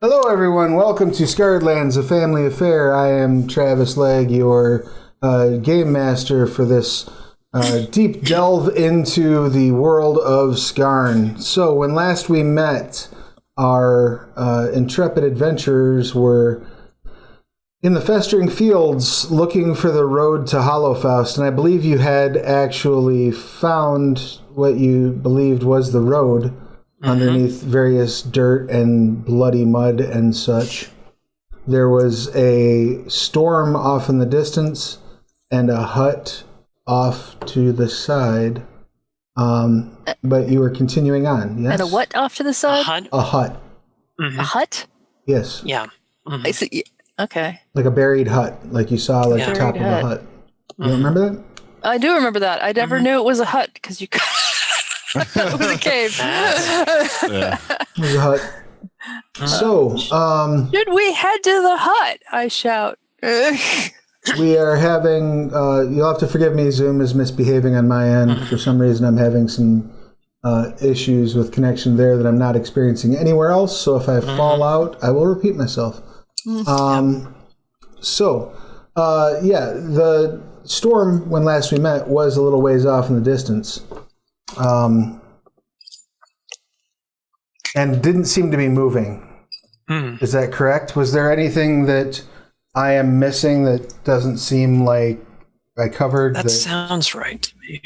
Hello, everyone. Welcome to Scarred Lands, a family affair. I am Travis Legg, your game master for this deep delve into the world of Skarn. So, when last we met, our intrepid adventurers were in the Festering Fields looking for the road to Hollowfaust, and I believe you had actually found what you believed was the road. Underneath various dirt and bloody mud and such. There was a storm off in the distance and a hut off to the side. But you were continuing on, yes? And a what off to the side? A hut? A hut. Mm-hmm. A hut? Yes. Yeah. Mm-hmm. I see. Okay. Like a buried hut, like you saw the top of the hut. You don't remember that? I do remember that. I never knew it was a hut because you I thought it was a cave. It was a hut. So, Should we head to the hut? I shout. we are having, you'll have to forgive me, Zoom is misbehaving on my end. For some reason, I'm having some issues with connection there that I'm not experiencing anywhere else. So if I fall out, I will repeat myself. So, the storm, when last we met, was a little ways off in the distance. And didn't seem to be moving. Is that correct? Was there anything that I am missing that doesn't seem like I covered? That sounds right to me.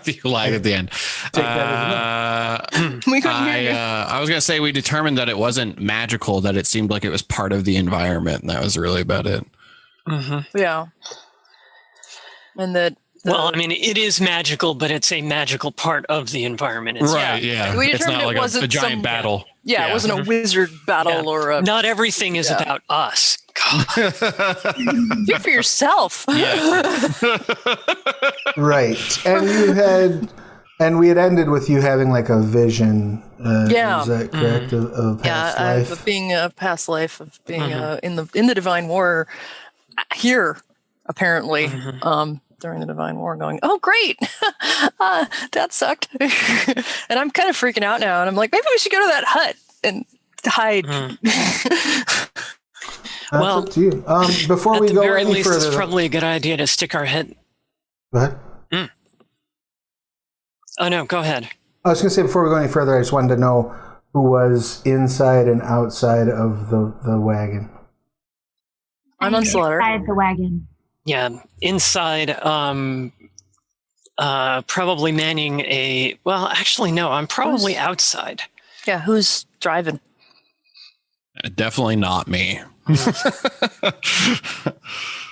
You lied at the end. I was going to say we determined that it wasn't magical, that it seemed like it was part of the environment, and that was really about it. Yeah. And that. Well, I mean, it is magical, but it's a magical part of the environment. Right, yeah. We It's not like a giant battle. Yeah, it wasn't a wizard battle or a... Not everything is about us. God. Do for yourself. Right. And we had ended with you having like a vision. Is that correct? Of past life? Of being a past life, of being in the Divine War here, apparently. During the Divine War, going, oh great, that sucked, and I'm kind of freaking out now, and I'm like, maybe we should go to that hut and hide. Well, up to you. Before we go any further, it's probably a good idea to stick our head. Go ahead. Oh no, go ahead. I was going to say before we go any further, I just wanted to know who was inside and outside of the wagon. I'm on Slaughter. Inside the wagon. Yeah, inside, probably manning a... Well, actually, no, I'm probably outside. Yeah, who's driving? Definitely not me.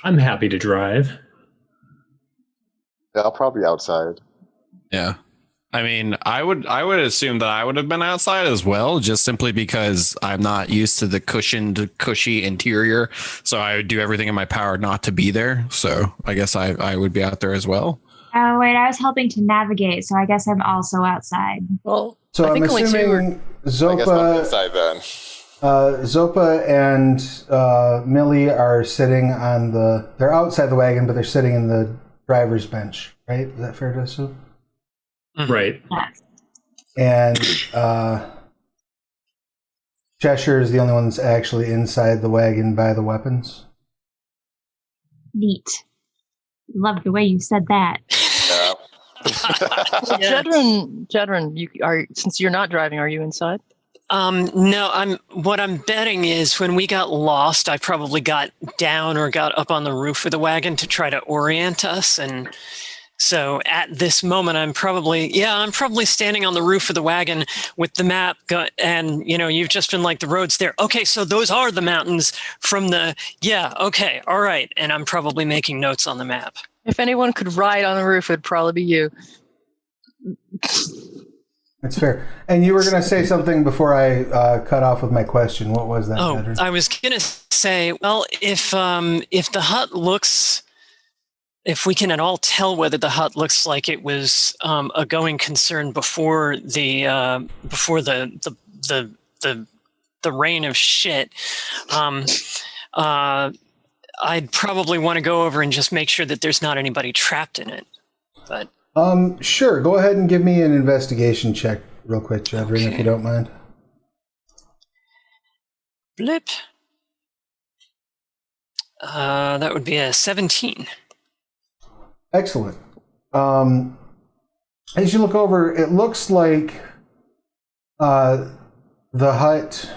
I'm happy to drive. Yeah, I'll probably outside. Yeah. I mean, I would assume that I would have been outside as well, just simply because I'm not used to the cushy interior. So I would do everything in my power not to be there. So I guess I would be out there as well. Oh, wait, I was helping to navigate, so I guess I'm also outside. Well, so I'm assuming Zopa, I guess I'm inside then. Zopa and Millie are sitting they're outside the wagon, but they're sitting in the driver's bench, right? Is that fair to assume? Right. And Cheshire is the only one that's actually inside the wagon by the weapons. Neat. Love the way you said that. Yeah. Jedryn, since you're not driving, are you inside? No, what I'm betting is when we got lost, I probably got down or got up on the roof of the wagon to try to orient us, and so at this moment, I'm probably standing on the roof of the wagon with the map, and you've just been like, the road's there. Okay, so those are the mountains from the, okay, all right. And I'm probably making notes on the map. If anyone could ride on the roof, it'd probably be you. That's fair. And you were going to say something before I cut off with my question. What was that? Oh, I was going to say, well, if the hut looks... If we can at all tell whether the hut looks like it was a going concern before the reign of shit, I'd probably want to go over and just make sure that there's not anybody trapped in it. But Sure. Go ahead and give me an investigation check real quick, Jedryn, if you don't mind. Blip. That would be a 17. Excellent. As you look over, it looks like the hut,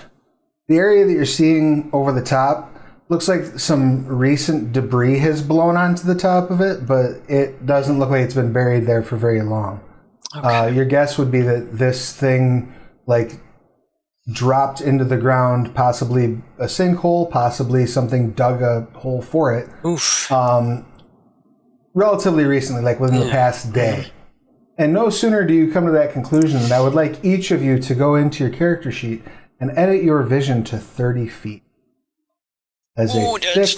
the area that you're seeing over the top, looks like some recent debris has blown onto the top of it, but it doesn't look like it's been buried there for very long. Okay. Your guess would be that this thing, like, dropped into the ground, possibly a sinkhole, possibly something dug a hole for it. Oof. Relatively recently, like within the past day. And no sooner do you come to that conclusion than I would like each of you to go into your character sheet and edit your vision to 30 feet. As a thick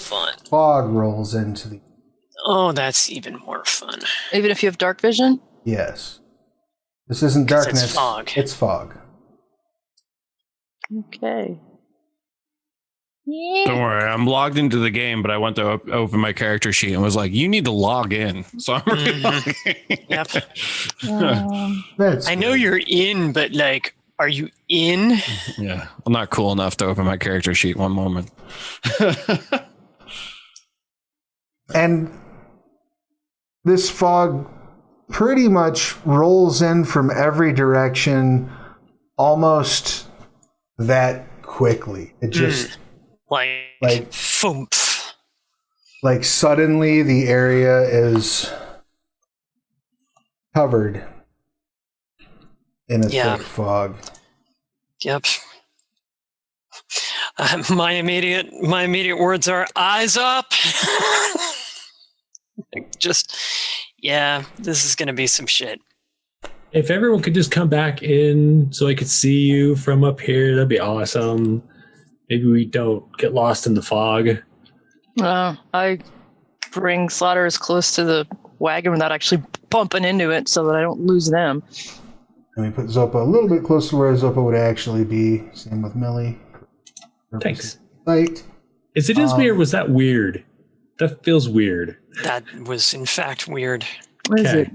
fog rolls into the... Oh, that's even more fun. Even if you have dark vision? Yes. This isn't darkness. It's fog. It's fog. Okay. Don't worry, I'm logged into the game, but I went to open my character sheet and was like, you need to log in. So I'm re-logging. Yep. That's I know you're in, but like, are you in? Yeah, I'm not cool enough to open my character sheet one moment. And this fog pretty much rolls in from every direction almost that quickly. It just... Like foomp. Like suddenly the area is covered in a thick fog. Yep. My immediate words are eyes up. Just, this is going to be some shit. If everyone could just come back in so I could see you from up here, that'd be awesome. Maybe we don't get lost in the fog. I bring Slaughter as close to the wagon without actually bumping into it so that I don't lose them. Let me put Zopa a little bit closer to where Zopa would actually be. Same with Millie. Thanks. Sight. Is it just me or was that weird? That feels weird. That was in fact weird. What is it?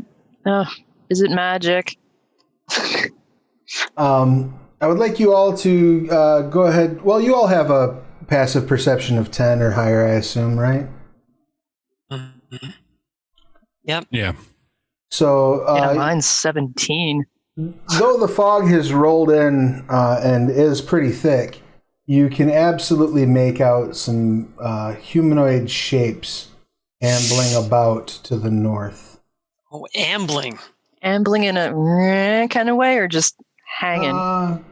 Is it magic? I would like you all to go ahead. Well, you all have a passive perception of 10 or higher, I assume, right? Mm-hmm. Yep. Yeah. So mine's 17. Though the fog has rolled in and is pretty thick, you can absolutely make out some humanoid shapes ambling about to the north. Oh, ambling. Ambling in a kind of way, or just hanging?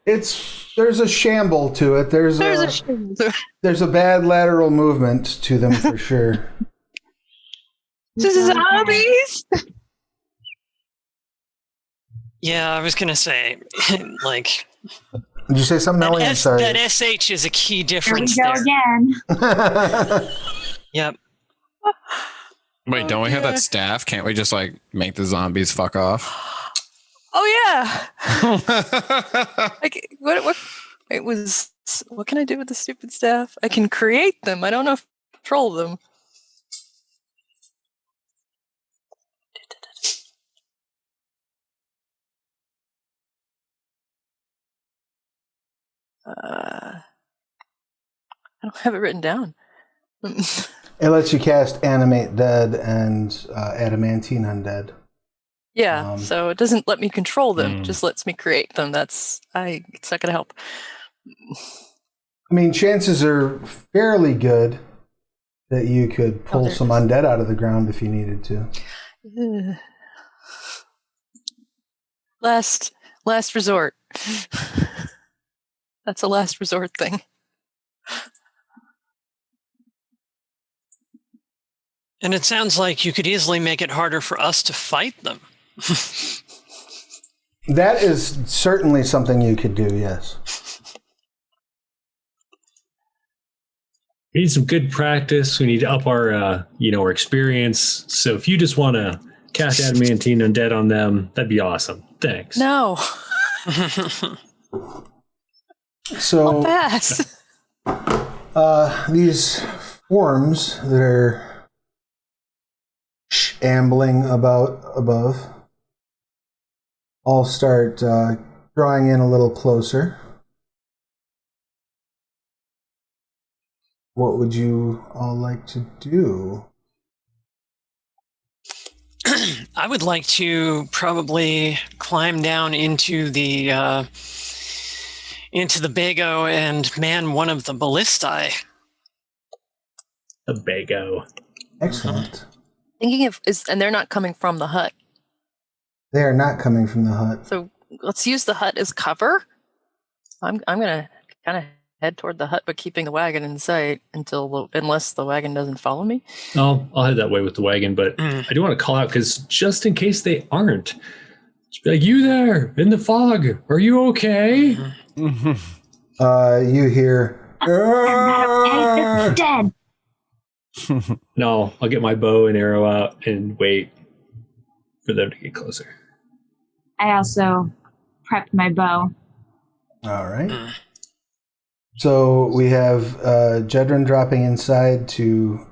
There's a shamble to it. There's a bad lateral movement to them for sure. Zombies. Yeah, I was gonna say, like. Did you say something, Ellie? I'm sorry. That SH is a key difference there. We go again. Yep. Wait, don't we have that staff? Can't we just like make the zombies fuck off? Oh yeah. What can I do with the stupid staff? I can create them. I don't know if I control them. I don't have it written down. It lets you cast Animate Dead and Adamantine Undead. Yeah, so it doesn't let me control them, it just lets me create them. It's not going to help. I mean, chances are fairly good that you could pull some undead out of the ground if you needed to. Last resort. That's a last resort thing. And it sounds like you could easily make it harder for us to fight them. That is certainly something you could do, yes. We need some good practice. We need to up our experience. So if you just want to cast Adamantine Undead on them, that'd be awesome. Thanks. No. So I'll pass. These forms that are ambling about above all start drawing in a little closer. What would you all like to do? I would like to probably climb down into the Bago and man one of the ballistae. A Bago. Excellent. Thinking of and they're not coming from the hut. They are not coming from the hut. So let's use the hut as cover. I'm gonna kind of head toward the hut, but keeping the wagon in sight unless the wagon doesn't follow me. I'll head that way with the wagon, but I do want to call out because just in case they aren't, just be like, you there in the fog, are you okay? You hear. It's dead. No, I'll get my bow and arrow out and wait for them to get closer. I also prepped my bow. All right. So we have Jedryn dropping inside to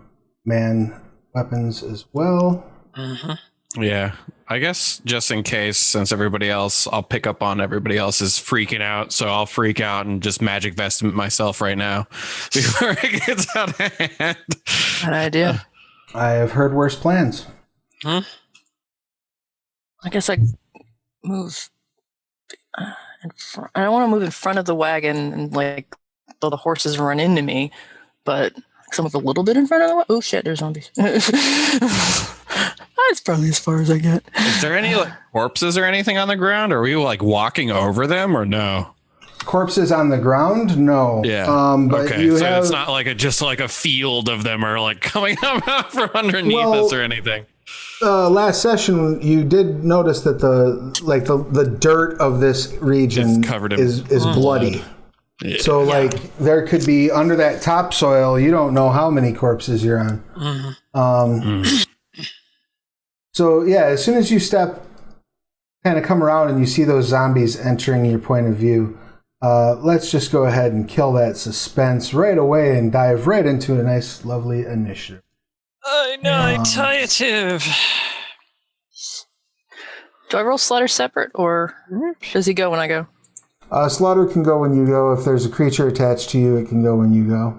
man weapons as well. Yeah, I guess just in case, since everybody else, I'll pick up on everybody else is freaking out, so I'll freak out and just magic vest myself right now before it gets out of hand. Bad idea. I have heard worse plans. I guess I move. I don't want to move in front of the wagon and like so the horses run into me, but some of a little bit in front of the wagon. Oh shit! There's zombies. That's probably as far as I get. Is there any like corpses or anything on the ground? Or are we like walking over them or no? Corpses on the ground? No. Yeah. But okay. you So have, it's not like just like a field of them are like coming up from underneath us or anything. Last session, you did notice that the dirt of this region It's covered in is bloody. Yeah. So like there could be under that topsoil. You don't know how many corpses you're on. So yeah, as soon as you kind of come around and you see those zombies entering your point of view, let's just go ahead and kill that suspense right away and dive right into a nice, lovely initiative. Initiative. Do I roll Slaughter separate, or does he go when I go? Slaughter can go when you go. If there's a creature attached to you, it can go when you go.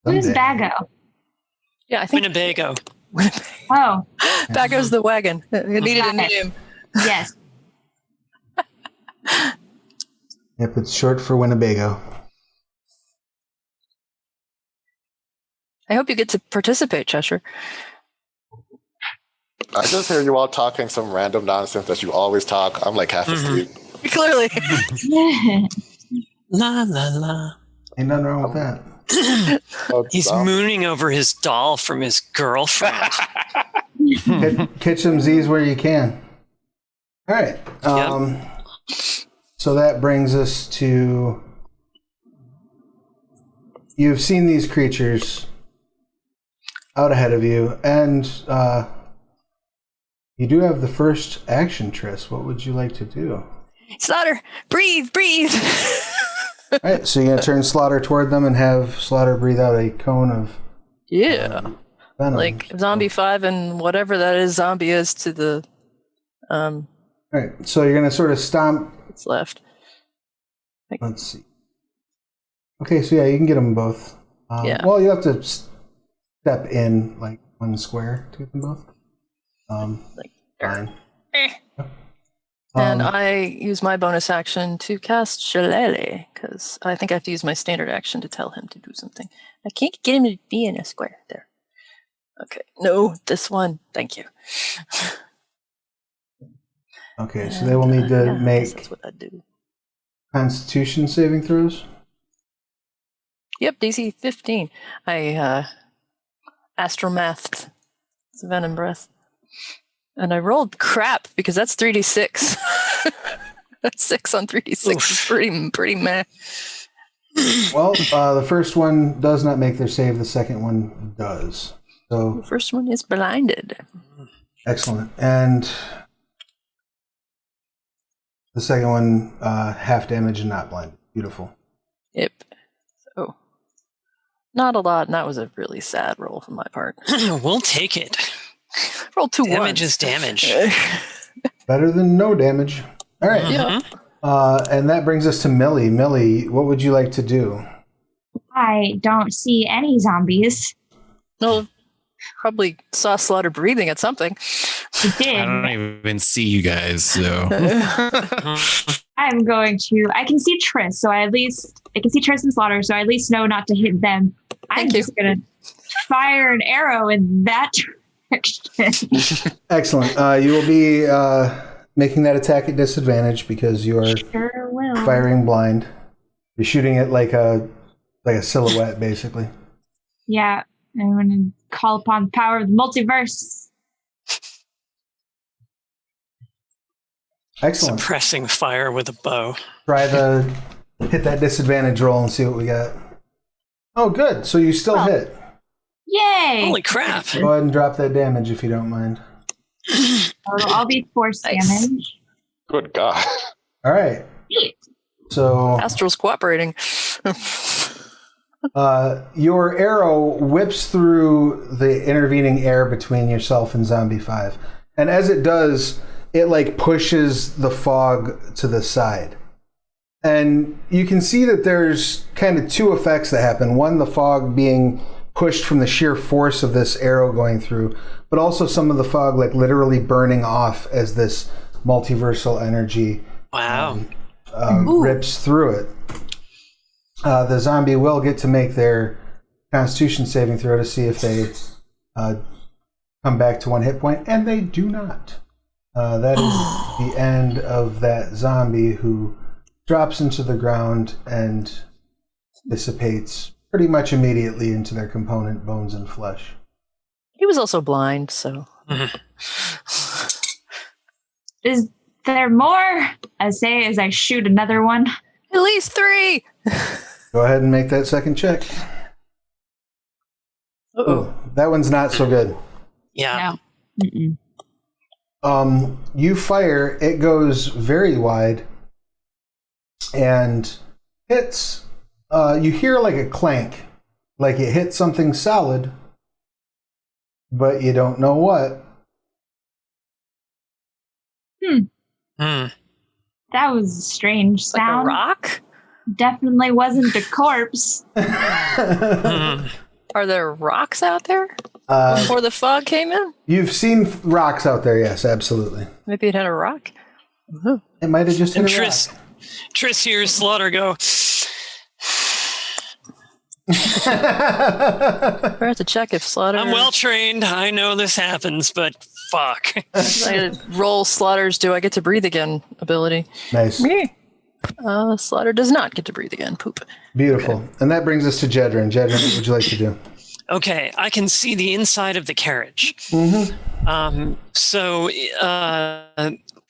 Who's Bago? Yeah, I think Winnebago. Oh, Bago's the wagon. It needed a name. yes. Yep, it's short for Winnebago. I hope you get to participate, Cheshire. I just hear you all talking some random nonsense that you always talk. I'm like half asleep. Clearly. La la la. Ain't nothing wrong with that. He's mooning over his doll from his girlfriend. Catch some Z's where you can. All right. So that brings us to... You've seen these creatures out ahead of you, and you do have the first action, Triss. What would you like to do? Slaughter, breathe. All right, so you're going to turn Slaughter toward them and have Slaughter breathe out a cone of venom. Like Zombie 5 and whatever that is, zombie is to the... All right, so you're going to sort of stomp... What's left? Let's see. Okay, so yeah, you can get them both. Yeah. Well, you have to step in like one square to get them both. Fine. And I use my bonus action to cast Shillelagh, because I think I have to use my standard action to tell him to do something. I can't get him to be in a square there. Okay, no, this one. Thank you. Okay, so they will need to make That's what I do. Constitution saving throws. Yep, DC 15. I astromathed Venom Breath. And I rolled crap because that's 3d6. 6 on 3d6 is pretty meh. Well, the first one does not make their save. The second one does. So The first one is blinded. excellent. And the second one, half damage and not blinded. Beautiful. Yep. So, not a lot, and that was a really sad roll from my part. We'll take it. Roll 2 Damage ones. is damage. Better than no damage. All right. Yeah. And that brings us to Millie. Millie, what would you like to do? I don't see any zombies. No, probably saw Slaughter breathing at something. I did. I don't even see you guys, so I'm going to. I can see Triss, so I can see Triss and Slaughter, so I at least know not to hit them. I'm Thank you. just gonna fire an arrow in that direction. Excellent. You will be making that attack at disadvantage because you are Sure will. firing blind. You're shooting it like a silhouette, basically. Yeah, I'm gonna call upon the power of the multiverse. Excellent. Suppressing fire with a bow. Try to hit that disadvantage roll and see what we got. Oh, good. So you still hit. Yay! Holy crap. Go ahead and drop that damage if you don't mind. I'll be force Nice. damage. Good God. All right. Neat. So Astral's cooperating. your arrow whips through the intervening air between yourself and Zombie 5. And as it does, it like pushes the fog to the side. And you can see that there's kind of two effects that happen. One, the fog being pushed from the sheer force of this arrow going through, but also some of the fog like literally burning off as this multiversal energy Wow. rips through it. The zombie will get to make their Constitution saving throw to see if they come back to 1 hit point, and they do not. That is the end of that zombie, who drops into the ground and dissipates pretty much immediately into their component bones and flesh. He was also blind, so. Is there more? I say as I shoot another one. At least 3! Go ahead and make that second check. Uh-oh. Oh, that one's not so good. Yeah. No. Mm-mm. You fire, it goes very wide and hits. You hear like a clank, like it hit something solid, but you don't know what. Hmm. That was a strange Like a sound. rock? Definitely wasn't a corpse. Hmm. Are there rocks out there before the fog came in? You've seen rocks out there, yes, absolutely. Maybe it had a rock? Ooh. It might have just hit And a rock. Triss hears Slaughter go, We have to check if Slaughter. I'm well trained. I know this happens, but fuck. I roll Slaughter's Do I Get to Breathe Again ability. Nice. Me. Slaughter does not get to breathe again. Poop. Beautiful. Okay. And that brings us to Jedryn. Jedryn, what would you like to do? Okay, I can see the inside of the carriage. So,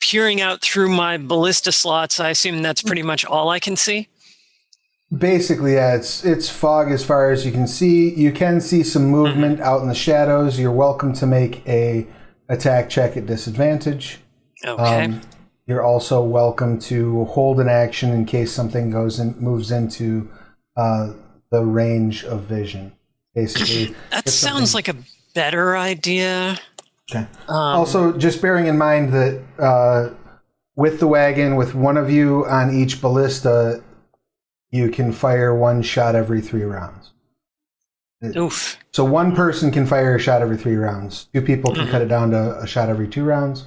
peering out through my ballista slots, I assume that's pretty much all I can see? Basically, yeah, it's fog as far as you can see. You can see some movement out in the shadows. You're welcome to make a attack check at disadvantage. Okay. You're also welcome to hold an action in case something moves into the range of vision. Basically, That sounds like a better idea. Okay. Also, just bearing in mind that with the wagon, with one of you on each ballista, you can fire one shot every 3 rounds. Oof. So one person can fire a shot every 3 rounds. 2 people can cut it down to a shot every 2 rounds.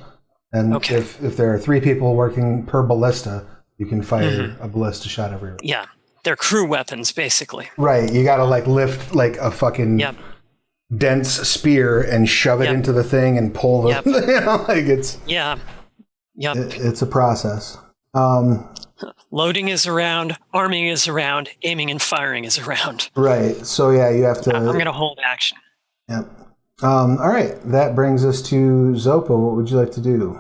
And Okay. if there are 3 people working per ballista, you can fire a ballista shot every round. Yeah, they're crew weapons, basically. Right. You got to like lift like a fucking Yep. dense spear and shove it Yep. into the thing and pull the, Yep. you know, like it's Yeah. Yep. it's a process. Loading is around, arming is around, aiming and firing is around. Right. So yeah, you have to. I'm going to hold action. Yep. All right. That brings us to Zopa. What would you like to do?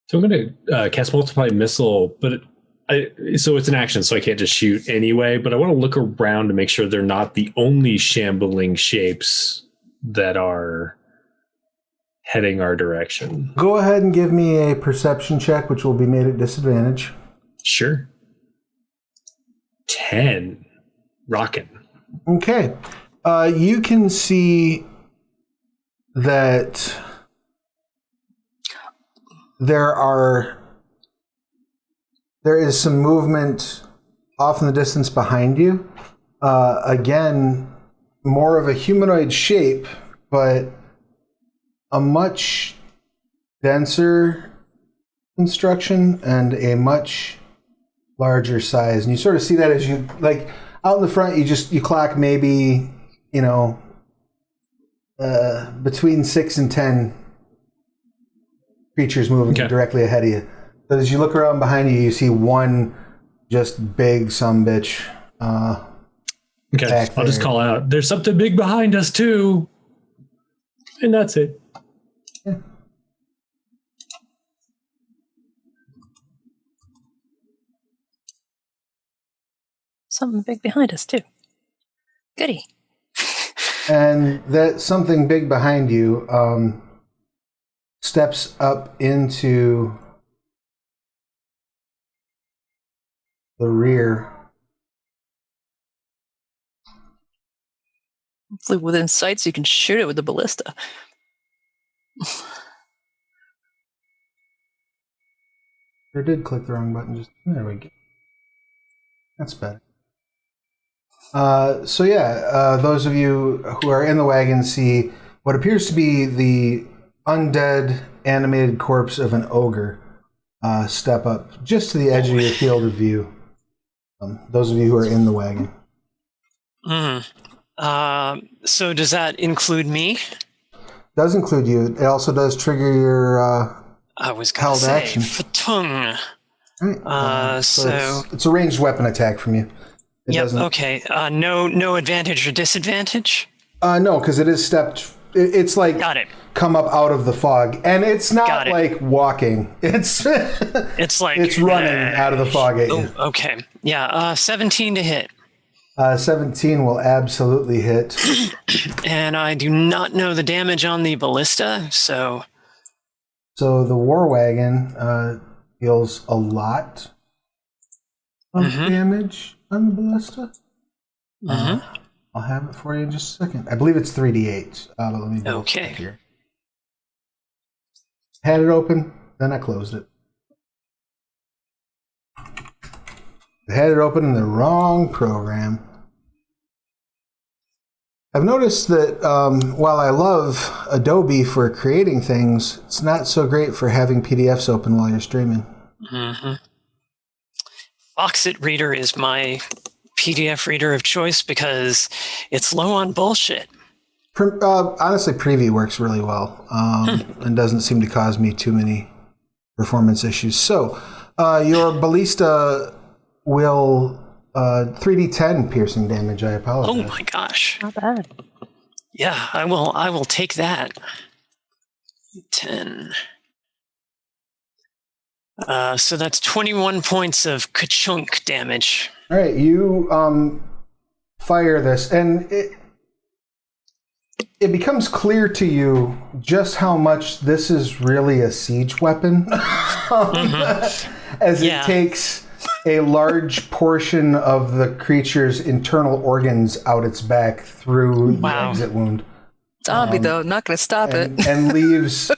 So I'm going to cast Multiply Missile, but So it's an action, so I can't just shoot anyway, but I want to look around to make sure they're not the only shambling shapes that are heading our direction. Go ahead and give me a perception check, which will be made at disadvantage. Sure. 10. Rockin'. Okay. You can see that there is some movement off in the distance behind you. Again, more of a humanoid shape, but a much denser construction and a much larger size. And you sort of see that as you, like, out in the front, you clock maybe, between 6 and 10 creatures moving directly ahead of you. But as you look around behind you, you see one just big sumbitch. Okay, I'll just call out, there's something big behind us too. And that's it. Yeah. Something big behind us too. Goody. And that something big behind you steps up into the rear. Hopefully within sight so you can shoot it with the ballista. I did click the wrong button. There we go. That's better. Those of you who are in the wagon see what appears to be the undead animated corpse of an ogre step up just to the edge of your field of view. Those of you who are in the wagon. So does that include me? Does include you. It also does trigger your I was going to say, action. Fatung. Right. It's a ranged weapon attack from you. Okay. No advantage or disadvantage? No, because it is stepped. It's like Got it. Come up out of the fog, and it's not like walking. It's like it's running out of the fog at you. Okay. Yeah. 17 to hit. 17 will absolutely hit. And I do not know the damage on the ballista, so. So the war wagon deals a lot of damage on the ballista. I'll have it for you in just a second. I believe it's 3d8. But let me double check here. Had it open, then I closed it. I had it open in the wrong program. I've noticed that while I love Adobe for creating things, it's not so great for having PDFs open while you're streaming. Foxit Reader is my PDF reader of choice because it's low on bullshit. Honestly, Preview works really well and doesn't seem to cause me too many performance issues. So your ballista will 3d10 piercing damage. I apologize. Oh my gosh. Not bad. Yeah, I will take that. 10. So that's 21 points of ka-chunk damage. All right, you fire this, and it becomes clear to you just how much this is really a siege weapon, as it takes a large portion of the creature's internal organs out its back through the exit wound. Zombie, though, not going to stop it. And leaves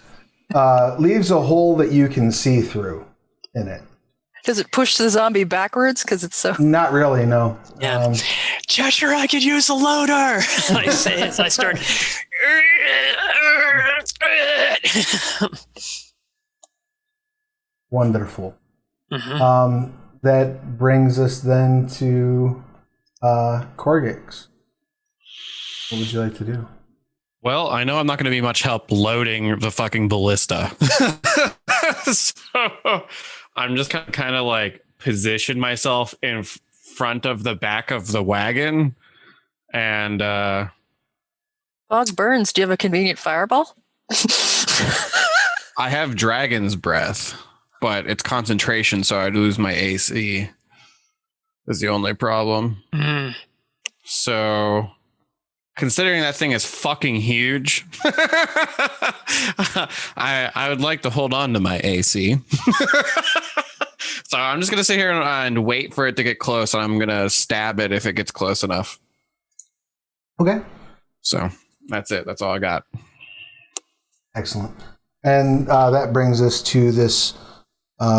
a hole that you can see through in it. Does it push the zombie backwards? Because it's so... Not really, no. Yeah. Cheshire, I could use a loader. I say as I start... Wonderful. That brings us then to Korggix. What would you like to do? Well, I know I'm not going to be much help loading the fucking ballista. So I'm just kind of like position myself in front of the back of the wagon. And Fog burns. Do you have a convenient fireball? I have dragon's breath. but it's concentration, so I'd lose my AC. Is the only problem. So, considering that thing is fucking huge, I would like to hold on to my AC. So I'm just gonna sit here and wait for it to get close, and I'm gonna stab it if it gets close enough. Okay. So that's it. That's all I got. Excellent. And that brings us to this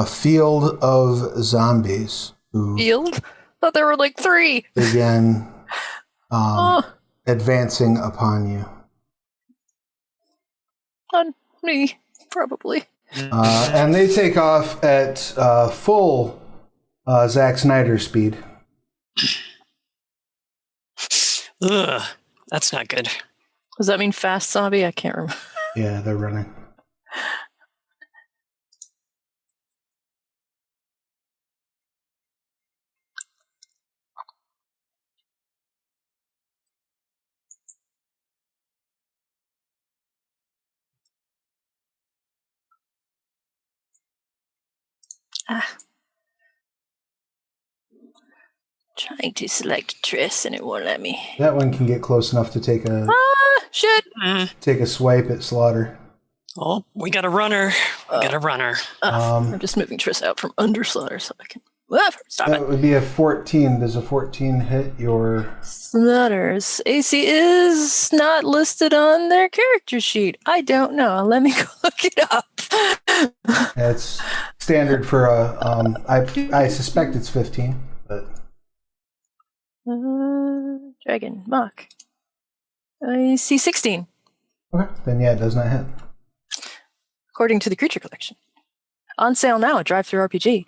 field of zombies who Field? Thought there were like 3. begin advancing upon you. On me, probably. And they take off at full Zack Snyder speed. Ugh, that's not good. Does that mean fast zombie? I can't remember. Yeah, they're running. Trying to select Triss and it won't let me. That one can get close enough to take a Shit! swipe at Slaughter. Oh, we got a runner. I'm just moving Triss out from under Slaughter so I can... Stop That it. would be a 14. Does a 14 hit your... Slaughter's AC is not listed on their character sheet. I don't know. Let me go look it up. It's standard for a... I suspect it's 15, but... Dragon, Mock. I see 16. Okay, then yeah, it does not hit. According to the creature collection. On sale now at Drive-Thru RPG.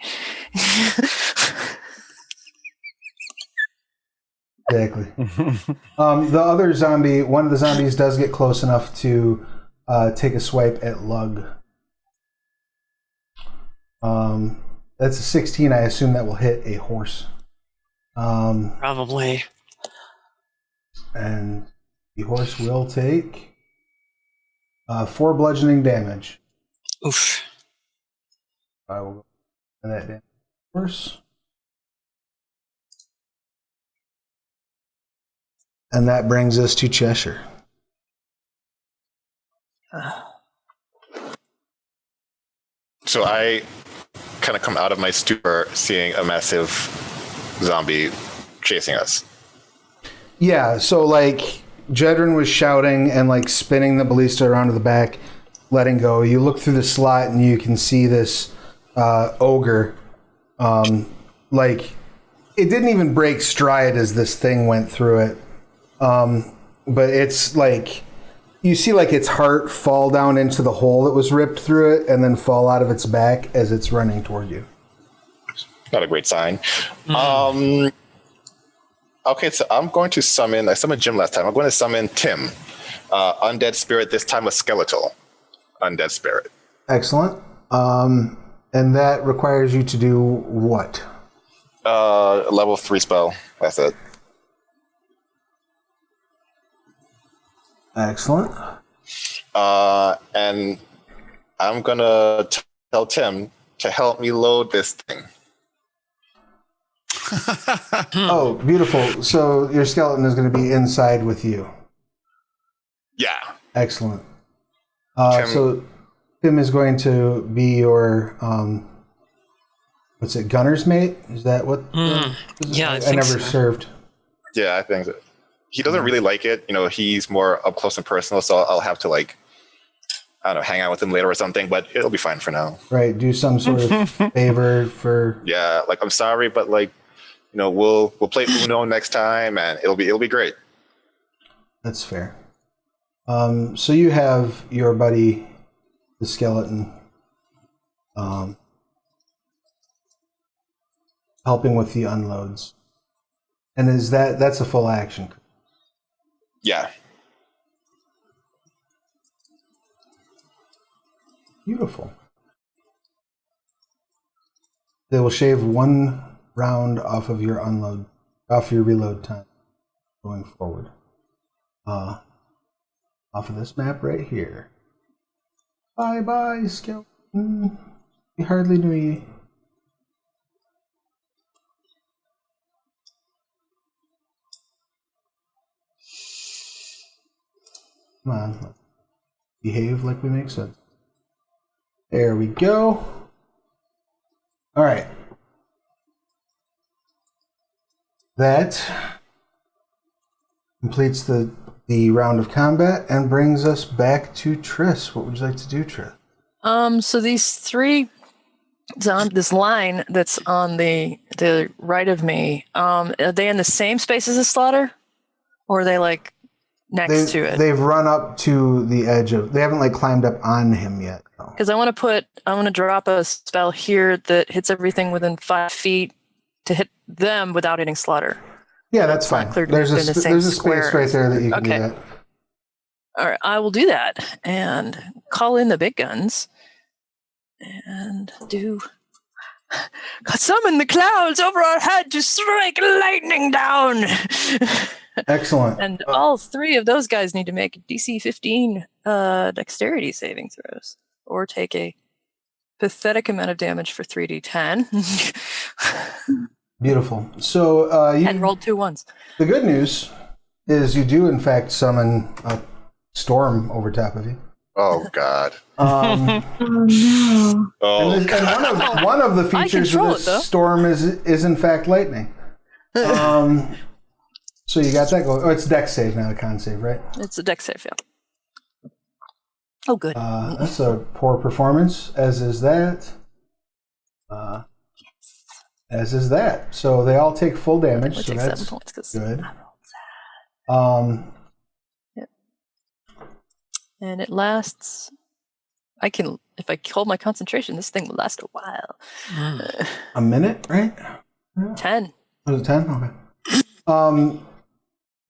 Exactly. The other zombie, one of the zombies does get close enough to take a swipe at Lug. That's a 16. I assume that will hit a horse. Probably. And the horse will take 4 bludgeoning damage. Oof. I will go for that damage first. And that brings us to Cheshire. So I kind of come out of my stupor seeing a massive zombie chasing us. Yeah, so like Jedryn was shouting and like spinning the ballista around to the back, letting go. You look through the slot and you can see this ogre. Like it didn't even break stride as this thing went through it. But it's like you see like its heart fall down into the hole that was ripped through it and then fall out of its back as it's running toward you. Not a great sign. Okay, so I'm going to summon. I summoned Jim last time. I'm going to summon Tim, undead spirit. This time a skeletal undead spirit. Excellent. And that requires you to do what? Level 3 spell. That's it. Excellent. And I'm gonna tell Tim to help me load this thing. Oh, beautiful. So your skeleton is going to be inside with you. Yeah. Excellent. Tim. So Tim is going to be your, what's it, gunner's mate? Is that what? Yeah, I I think never so. served. Yeah, I think so. He doesn't really like it. You know, he's more up close and personal, so I'll have to, like, I don't know, hang out with him later or something, but it'll be fine for now. Right, do some sort of favor for... Yeah, like, I'm sorry, but, like, you know, we'll play Uno next time, and it'll be great. That's fair. So you have your buddy, the skeleton, helping with the unloads. And that's a full action? Yeah. Beautiful. They will shave 1 round off of your reload time going forward. Off of this map right here. Bye-bye, skeleton. We hardly knew ye. Come on. Let's behave like we make sense. There we go. All right. That completes the round of combat and brings us back to Triss. What would you like to do, Triss? So these three, this line that's on the right of me, are they in the same space as the slaughter, or are they like next to it? They've run up to the edge of. They haven't like climbed up on him yet. Because I want to drop a spell here that hits everything within 5 feet to hit them without hitting slaughter. Yeah, that's fine. There's a space right there that you can do that. All right, I will do that and call in the big guns and summon the clouds over our head to strike lightning down. Excellent. And all three of those guys need to make DC 15 dexterity saving throws or take a pathetic amount of damage for 3d10. Beautiful. So you and rolled 2 ones. The good news is you do in fact summon a storm over top of you. Oh God. Oh no. Oh. And one of the features of this storm is in fact lightning. So you got that going. Oh, it's dex save, not a con save, right? It's a dex save, yeah. Oh, good. That's a poor performance, as is that. As is that. So they all take full damage. So that's 7 points because good. Yep. And it lasts. If I hold my concentration, this thing will last a while. A minute, right? 10. Was it 10? Okay.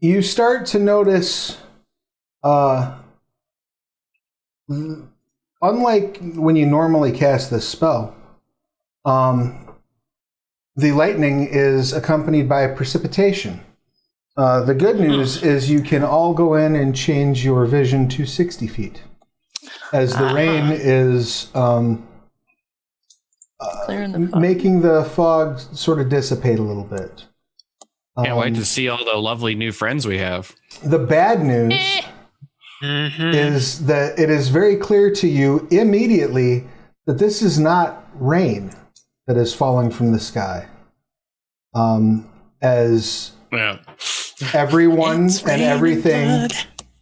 You start to notice, unlike when you normally cast this spell, the lightning is accompanied by precipitation. The good news is you can all go in and change your vision to 60 feet, as the rain is making the fog sort of dissipate a little bit. Can't wait to see all the lovely new friends we have. The bad news is that it is very clear to you immediately that this is not rain that is falling from the sky. As everyone and everything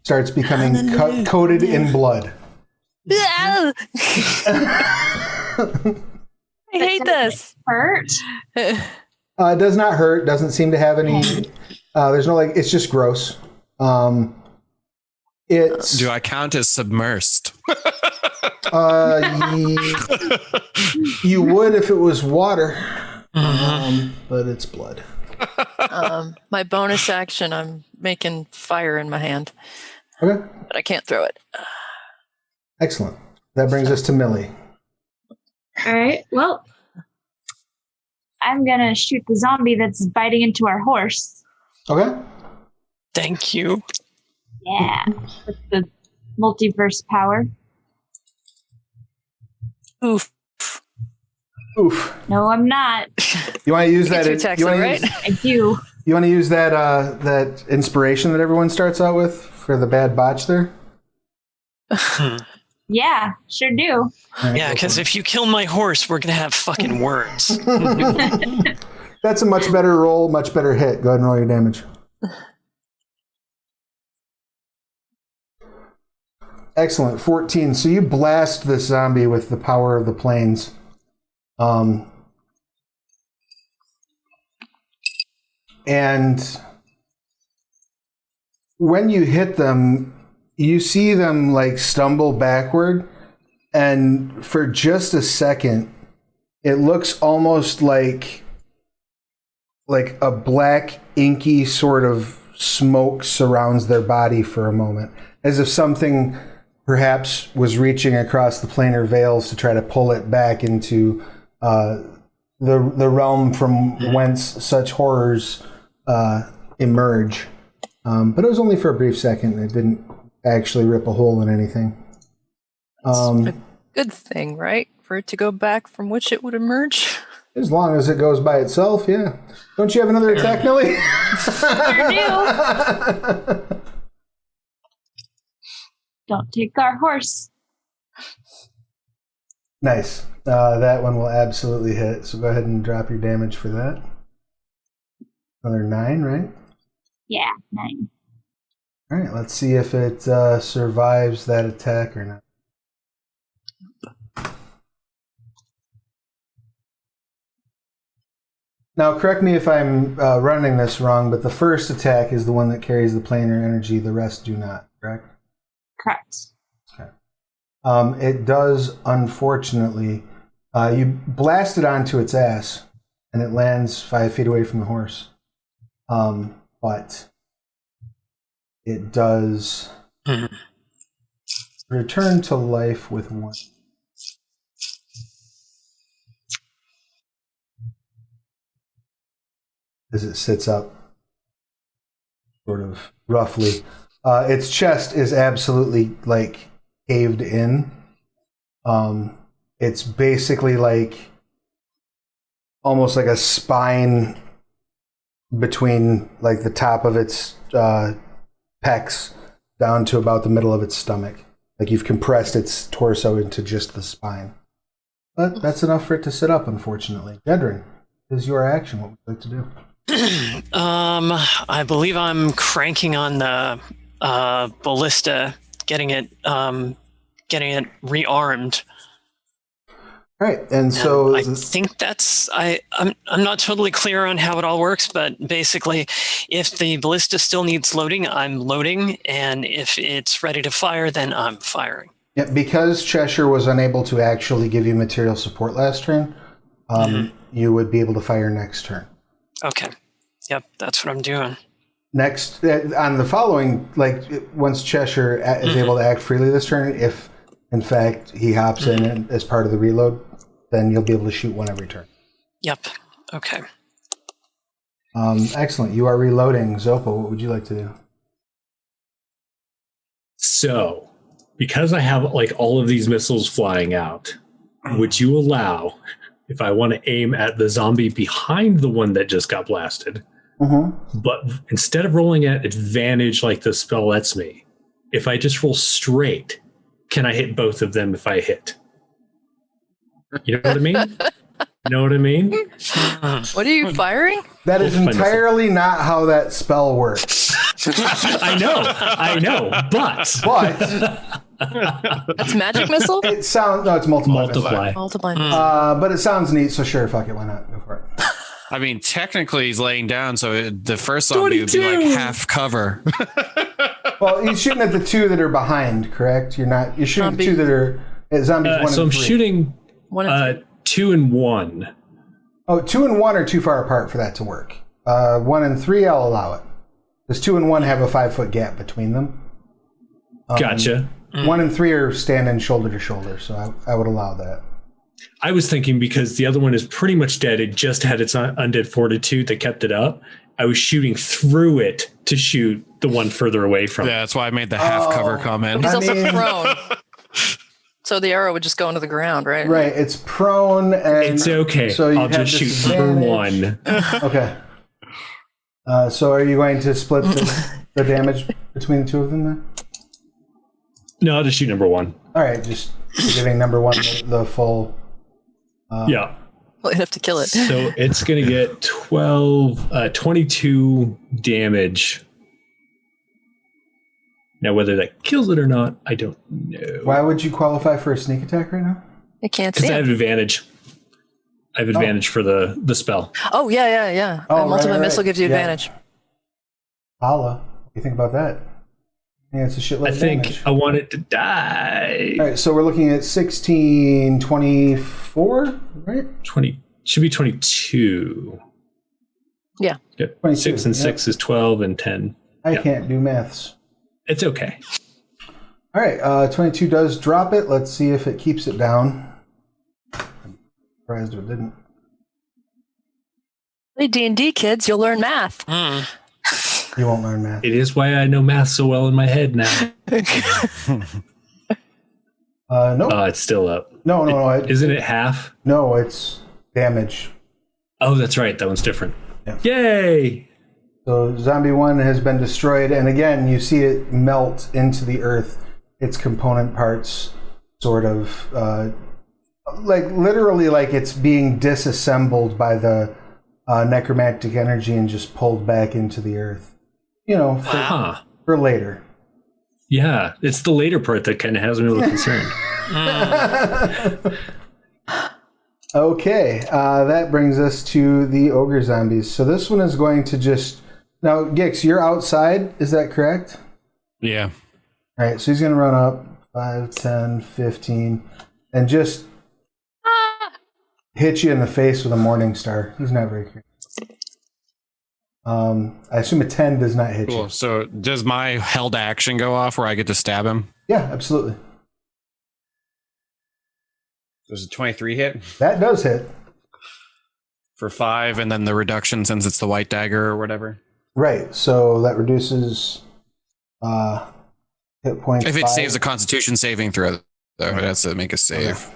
starts becoming coated in blood. I hate this. Hurt? It does not hurt. Doesn't seem to have any. There's no it's just gross. It's. Do I count as submersed? You would if it was water, but it's blood. My bonus action, I'm making fire in my hand. Okay. But I can't throw it. Excellent. That brings us to Millie. All right. Well, I'm gonna shoot the zombie that's biting into our horse. Okay. Thank you. Yeah. With the multiverse power. Oof. Oof. No, I'm not. You want to use that? I do. You want to use that that inspiration that everyone starts out with for the bad botch there? Yeah, sure do. Right, yeah, because if you kill my horse, we're gonna have fucking words. That's a much better roll, much better hit. Go ahead and roll your damage. Excellent, 14. So you blast this zombie with the power of the plains. And when you hit them, you see them like stumble backward, and for just a second, it looks almost like a black, inky sort of smoke surrounds their body for a moment, as if something perhaps was reaching across the planar veils to try to pull it back into the realm from whence such horrors emerge. But it was only for a brief second. It didn't actually rip a hole in anything. good thing, right? For it to go back from which it would emerge. As long as it goes by itself, yeah. Don't you have another attack, Millie? Sure do. Don't take our horse. Nice. That one will absolutely hit. So go ahead and drop your damage for that. Another 9, right? Yeah, 9. All right, let's see if it survives that attack or not. Now, correct me if I'm running this wrong, but the first attack is the one that carries the planar energy. The rest do not, correct? Correct. Okay. It does, unfortunately. You blast it onto its ass, and it lands 5 feet away from the horse. But it does return to life with 1. As it sits up, sort of roughly. Its chest is absolutely, like, caved in. It's basically like almost like a spine between, like, the top of its pecs down to about the middle of its stomach. Like you've compressed its torso into just the spine. But that's enough for it to sit up, unfortunately. Jedryn, is your action. What would you like to do? I believe I'm cranking on the ballista, getting it rearmed. Right, and so I think that's I'm not totally clear on how it all works, but basically, if the ballista still needs loading, I'm loading, and if it's ready to fire, then I'm firing. Yeah, because Cheshire was unable to actually give you material support last turn, you would be able to fire next turn. Okay. Yep, that's what I'm doing. Next, on the following, like once Cheshire is able to act freely this turn, if in fact he hops in as part of the reload, then you'll be able to shoot 1 every turn. Yep. Okay. Excellent. You are reloading. Zopa, what would you like to do? So, because I have like all of these missiles flying out, would you allow, if I want to aim at the zombie behind the one that just got blasted, but instead of rolling at advantage like the spell lets me, if I just roll straight, can I hit both of them if I hit? You know what I mean? You know what I mean? What are you firing? That is entirely not how that spell works. I know, but That's magic missile? It sounds it's multiply. Multiply. But it sounds neat, so sure, fuck it, why not? Go for it. I mean, technically he's laying down, so the first zombie would be like half cover. Well, you're shooting at the 2 that are behind, correct? You're shooting at the 2 that are zombies 1 and 3. So I'm shooting 2 and 1. Oh, 2 and 1 are too far apart for that to work. 1 and 3, I'll allow it. Because 2 and 1 have a 5-foot gap between them. Gotcha. 1 and 3 are standing shoulder to shoulder, so I would allow that. I was thinking because the other one is pretty much dead. It just had its undead fortitude that kept it up. I was shooting through it to shoot the one further away from it. Yeah, that's why I made the half cover comment. He's also prone. So the arrow would just go into the ground, right? Right, it's prone and... It's okay. So I'll just shoot number 1. Okay. So are you going to split the damage between the 2 of them then? No, I'll just shoot number 1. All right, just giving number 1 the full... yeah. Well, enough to kill it. So it's going to get 22 damage. Now, whether that kills it or not, I don't know. Why would you qualify for a sneak attack right now? I can't see Because I it. have advantage. I have advantage for the spell. Oh, yeah. Oh, Multiple right. missile gives you advantage. Holla. What do you think about that? Yeah, it's a shitload I of think damage. I want it to die. All right, so we're looking at 16, 24, right? 20 should be 22. Yeah. Good. 22, 6 and yeah. 6 is 12 and 10. I can't do maths. It's okay. All right, 22 does drop it. Let's see if it keeps it down. I'm surprised it didn't. Hey, D&D kids, you'll learn math. You won't learn math. It is why I know math so well in my head now. No. It's still up. No. Isn't it half? No, it's damage. Oh, that's right. That one's different. Yeah. Yay! So Zombie 1 has been destroyed, and again, you see it melt into the earth. Its component parts sort of, literally like it's being disassembled by the necromantic energy and just pulled back into the earth. For later. Yeah, it's the later part that kind of has me a little concerned. Okay, that brings us to the ogre zombies. So this one is going to just... Now, Gix, you're outside, is that correct? Yeah. All right, so he's going to run up 5, 10, 15, and just hit you in the face with a morning star. He's not very good. I assume a 10 does not hit you. So does my held action go off where I get to stab him? Yeah, absolutely. Does a 23 hit? That does hit. For 5, and then the reduction since it's the white dagger or whatever? Right, so that reduces hit points. If it 5. saves a constitution saving throw, though, it has to make a save.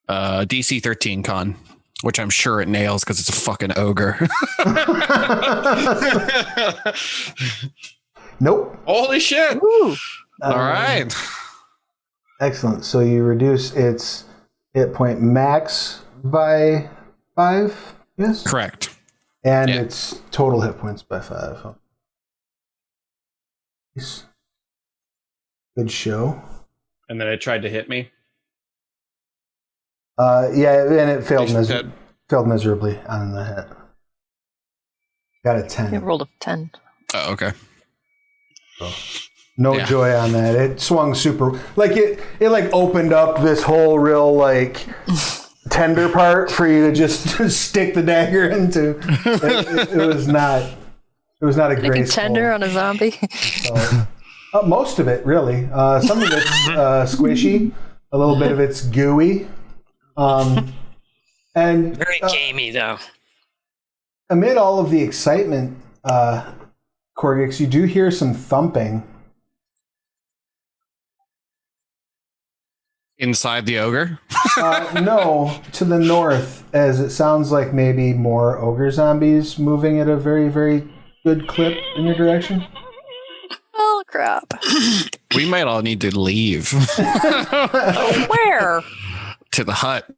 Okay. DC 13 con, which I'm sure it nails because it's a fucking ogre. Nope. Holy shit. All right. Excellent. So you reduce its hit point max by 5, yes? Correct. And its total hit points by 5. Nice. Good show. And then it tried to hit me? Yeah, and it failed miserably on the hit. Got a 10. It rolled a 10. Oh, okay. So, no joy on that. It swung super... Like, it opened up this whole real, tender part for you to just stick the dagger into. It was not a graceful... tender on a zombie? So, most of it, really. Some of it's squishy. A little bit of it's gooey. And Very gamey, though. Amid all of the excitement, Korggix, you do hear some thumping. Inside the ogre? No, to the north, as it sounds like maybe more ogre zombies moving at a very, very good clip in your direction. Oh, crap. We might all need to leave. Where? To the hut.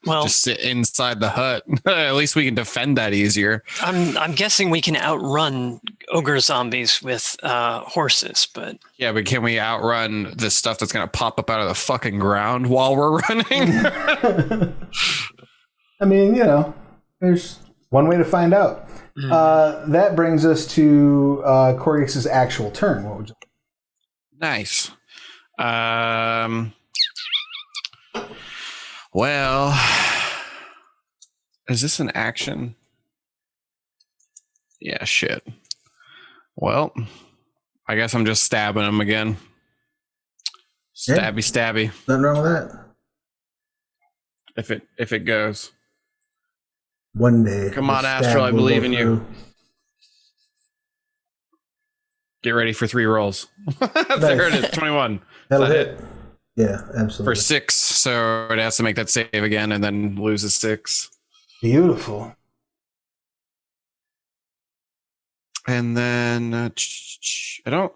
Well, just sit inside the hut. At least we can defend that easier. I'm guessing we can outrun ogre zombies with horses, but yeah, but can we outrun the stuff that's gonna pop up out of the fucking ground while we're running? I mean, there's one way to find out. That brings us to Korggix's actual turn. What would you? Nice. Well, is this an action? Yeah, shit. Well, I guess I'm just stabbing him again. Stabby. Nothing wrong with that. If it goes. One day. Come on, Astral, I believe in you. Get ready for 3 rolls. There it is, 21. That'll hit. Yeah, absolutely. For 6, so it has to make that save again and then lose a 6. Beautiful. And then I don't...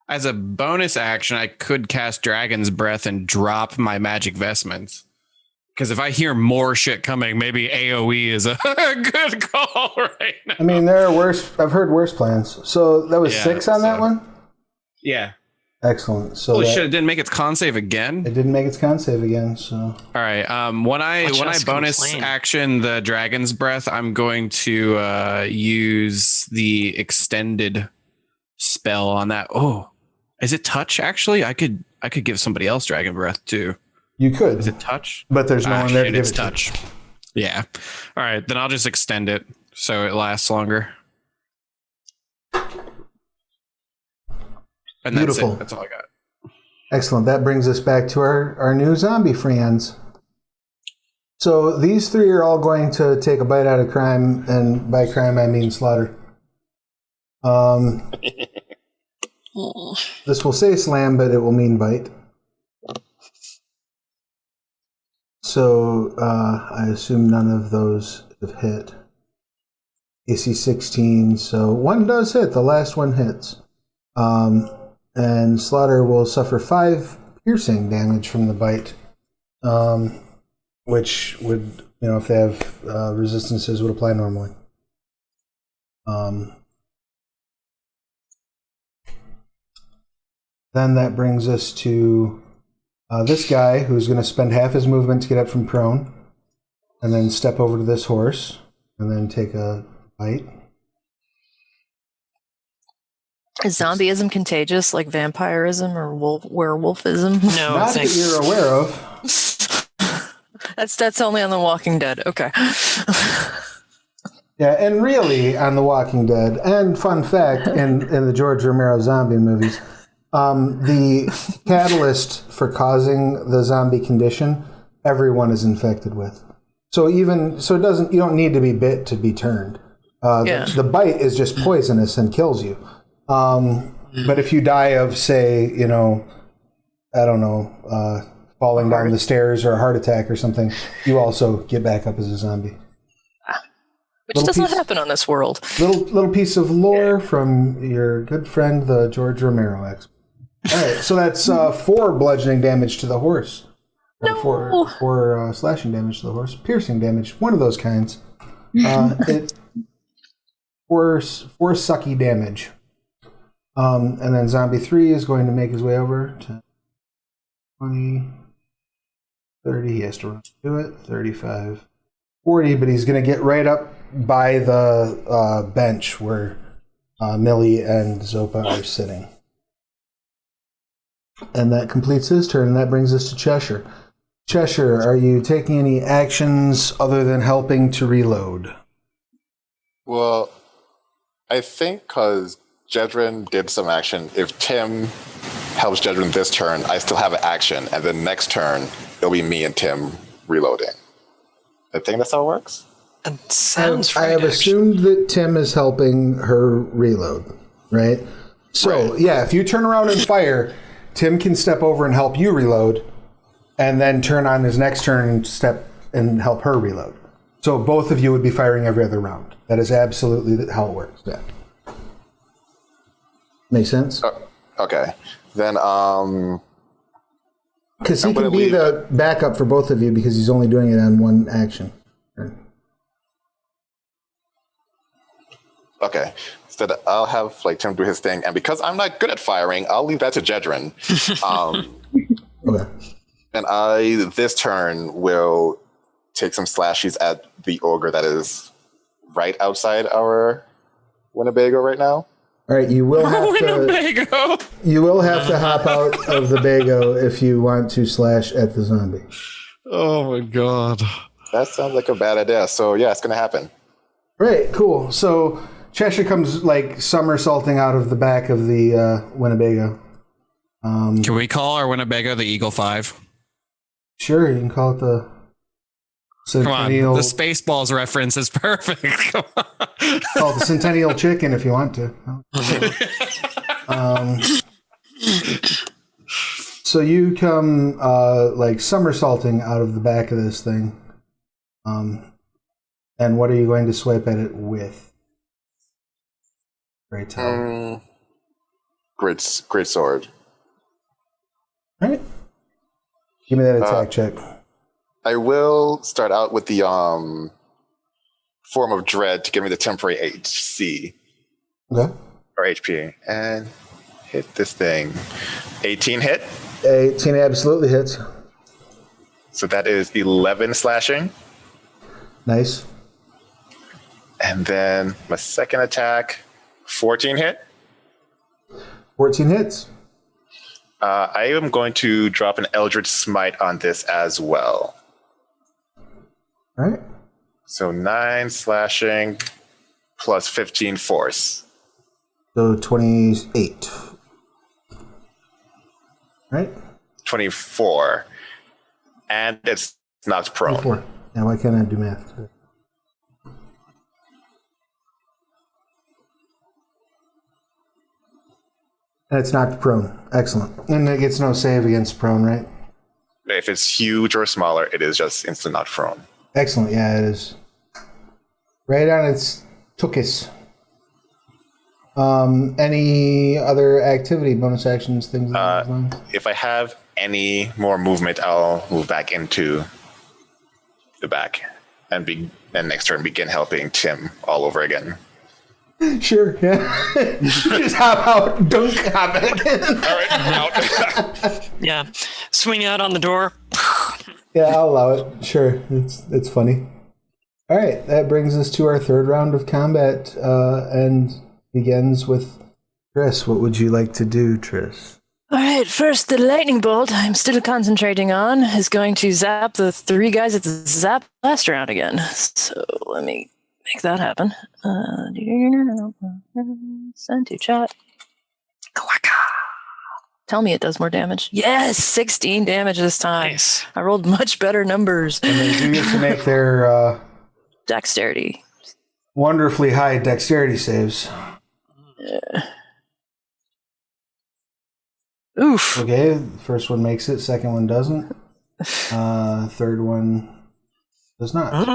As a bonus action, I could cast Dragon's Breath and drop my magic vestments. Because if I hear more shit coming, maybe AoE is a good call right now. I mean, there are worse... I've heard worse plans. So that was 6 on that one? Yeah. Excellent. So holy shit, it didn't make its con save again? It didn't make its con save again, so... All right, when I bonus action the Dragon's Breath, I'm going to use the extended spell on that. Oh, is it touch, actually? I could give somebody else Dragon Breath, too. You could. Is it touch? But there's no one there to give it touch. Yeah. All right, then I'll just extend it so it lasts longer. And beautiful. That's all I got. Excellent. That brings us back to our new zombie friends. So these 3 are all going to take a bite out of crime, and by crime I mean slaughter. This will say slam, but it will mean bite. So I assume none of those have hit. AC 16, so one does hit. The last one hits. And Slaughter will suffer 5 piercing damage from the bite, which would, if they have resistances, would apply normally. Then that brings us to this guy, who's going to spend half his movement to get up from prone, and then step over to this horse, and then take a bite. Is zombieism contagious like vampirism or werewolfism? No, Not that you're aware of. That's only on The Walking Dead. Okay. Yeah, and really on The Walking Dead, and fun fact, in the George Romero zombie movies, the catalyst for causing the zombie condition, everyone is infected with. So you don't need to be bit to be turned. The bite is just poisonous and kills you. But if you die of, say, falling down the stairs or a heart attack or something, you also get back up as a zombie. Which does not happen on this world. Little piece of lore from your good friend, the George Romero expert. All right, so that's 4 bludgeoning damage to the horse. No. 4 slashing damage to the horse. Piercing damage, one of those kinds. 4 sucky damage. And then Zombie 3 is going to make his way over to 20, 30. He has to run to it. 35, 40, but he's going to get right up by the bench where Millie and Zopa are sitting. And that completes his turn, and that brings us to Cheshire. Cheshire, are you taking any actions other than helping to reload? Well, I think because Jedryn did some action, if Tim helps Jedryn this turn, I still have an action, and then next turn, it'll be me and Tim reloading. I think that's how it works. That sounds I have assumed that Tim is helping her reload, right? So, yeah, if you turn around and fire, Tim can step over and help you reload, and then turn on his next turn and step and help her reload. So both of you would be firing every other round. That is absolutely how it works. Yeah. Make sense? Okay. Then, because he can be the backup for both of you because he's only doing it on one action. Right. Okay. So that I'll have Tim do his thing, and because I'm not good at firing, I'll leave that to Jedryn. Okay. And I, this turn, will take some slashes at the ogre that is right outside our Winnebago right now. All right, you will have to hop out of the Bago if you want to slash at the zombie. Oh my god. That sounds like a bad idea. So yeah, it's gonna happen. Right, cool. So Cheshire comes somersaulting out of the back of the Winnebago. Can we call our Winnebago the Eagle 5? Sure, you can call it the Centennial. Come on, the Spaceballs reference is perfect. Come on. Call it the Centennial Chicken if you want to. So you come somersaulting out of the back of this thing. And what are you going to swipe at it with? Great time. Great sword. All right. Give me that attack check. I will start out with the form of dread to give me the temporary HC. Okay. Or HP. And hit this thing. 18 hit. 18 absolutely hits. So that is 11 slashing. Nice. And then my second attack, 14 hit. 14 hits. I am going to drop an Eldritch Smite on this as well. All right. So 9 slashing plus 15 force. So 28. Right? 24. And it's knocked prone. 24. Yeah, why can't I do math? And it's knocked prone. Excellent. And it gets no save against prone, right? If it's huge or smaller, it is just instant knocked prone. Excellent. Yeah, it is. Right on its tuchus. Any other activity, bonus actions, things like that? If I have any more movement, I'll move back into the back and next turn begin helping Tim all over again. Sure, yeah. Just hop out, dunk, hop back in. All right, out. Yeah. Swing out on the door. Yeah, I'll allow it. Sure, it's funny. All right, that brings us to our third round of combat and begins with Triss. What would you like to do, Triss? All right, first, the lightning bolt I'm still concentrating on is going to zap the 3 guys that zapped last round again. So let me make that happen. Send to chat. Tell me it does more damage. Yes, 16 damage this time. Nice. I rolled much better numbers. And they do get to make their Dexterity. wonderfully high dexterity saves. Oof. Okay, the first one makes it, second one doesn't. Third one does not.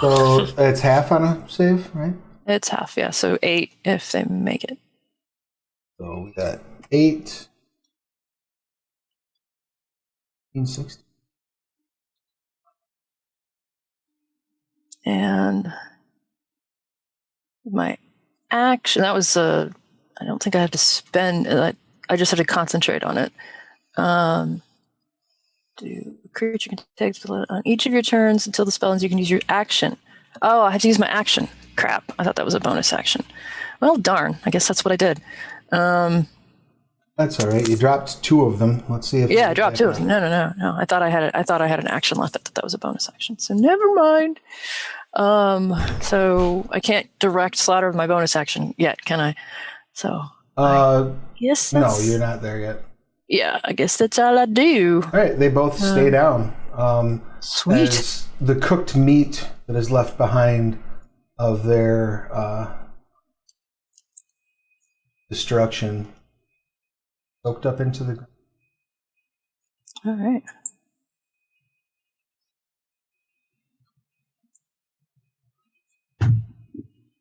So it's half on a save, right? It's half, yeah. So 8 if they make it. So we got 8. 16. And my action, that was I don't think I had to spend, I just had to concentrate on it. Creature can take on each of your turns until the spell ends. You can use your action. Oh, I had to use my action. Crap. I thought that was a bonus action. Well, darn. I guess that's what I did. That's all right. You dropped 2 of them. Let's see if I dropped 2 of them. No. I thought I had an action left. I thought that was a bonus action. So never mind. So I can't direct slaughter with my bonus action yet, can I? So yes. No, you're not there yet. Yeah, I guess that's all I do. All right, they both stay down. Sweet. As the cooked meat that is left behind of their destruction soaked up into the ground. All right.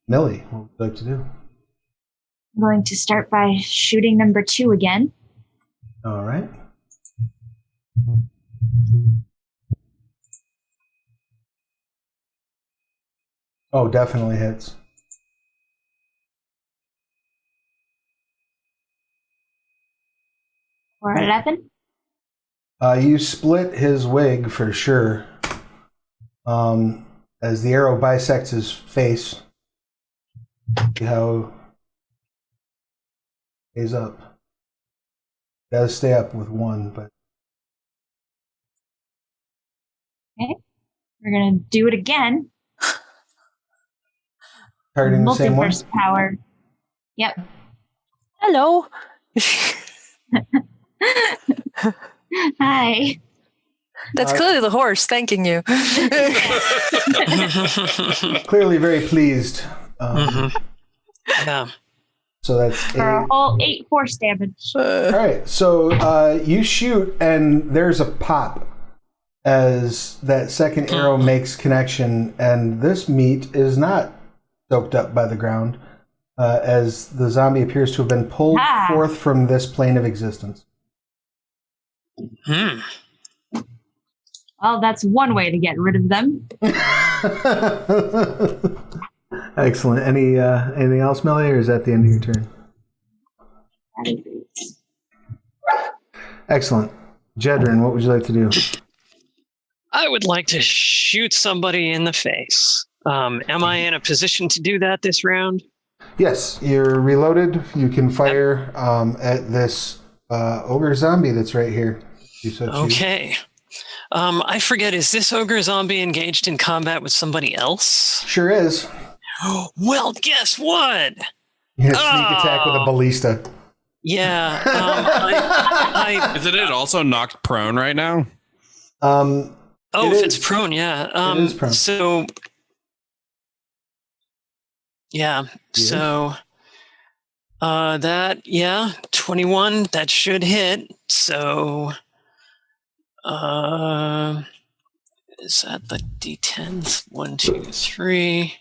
Millie, what would you like to do? I'm going to start by shooting number 2 again. All right. Oh, definitely hits. For 11. You split his wig for sure. As the arrow bisects his face. See how it stays up. It does stay up with 1, but Okay. We're going to do it again. targeting the same one. Multiverse power. Yep. Hello. Hi. That's clearly the horse thanking you. Clearly very pleased. Yeah. So that's For a whole 8 force damage. All right, so you shoot, and there's a pop as that second arrow makes connection, and this meat is not soaked up by the ground, as the zombie appears to have been pulled forth from this plane of existence. Well, that's one way to get rid of them. Excellent. Anything else, Millie, or is that the end of your turn? Excellent. Jedryn, what would you like to do? I would like to shoot somebody in the face. Am I in a position to do that this round? Yes, you're reloaded. You can fire at this ogre zombie that's right here. Okay. I forget, is this ogre zombie engaged in combat with somebody else? Sure is. Well, guess what? You have sneak attack with a ballista. Yeah. Isn't it also knocked prone right now? If it's prone, yeah. It is prone. So, yeah. Yes. So, 21, that should hit. So, Is that the D10s? 1, 2, 3.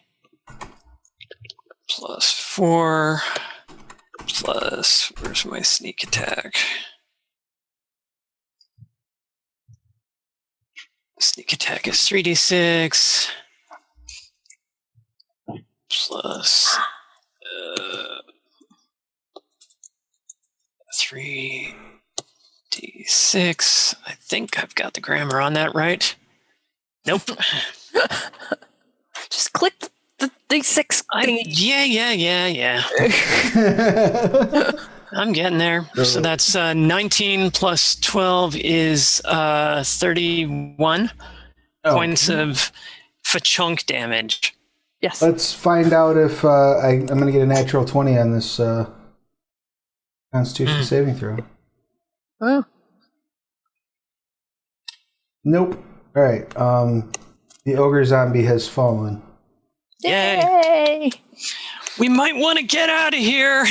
Plus 4. Plus, where's my sneak attack? Sneak attack is 3d6. Plus 3d6. I think I've got the grammar on that right. Nope. Just click the D6 thing. Yeah. I'm getting there. So that's 19 plus 12 is 31 points of fa-chunk damage. Yes. Let's find out if I'm going to get a natural 20 on this Constitution saving throw. Oh. Nope. All right. The ogre zombie has fallen. Yay! We might want to get out of here,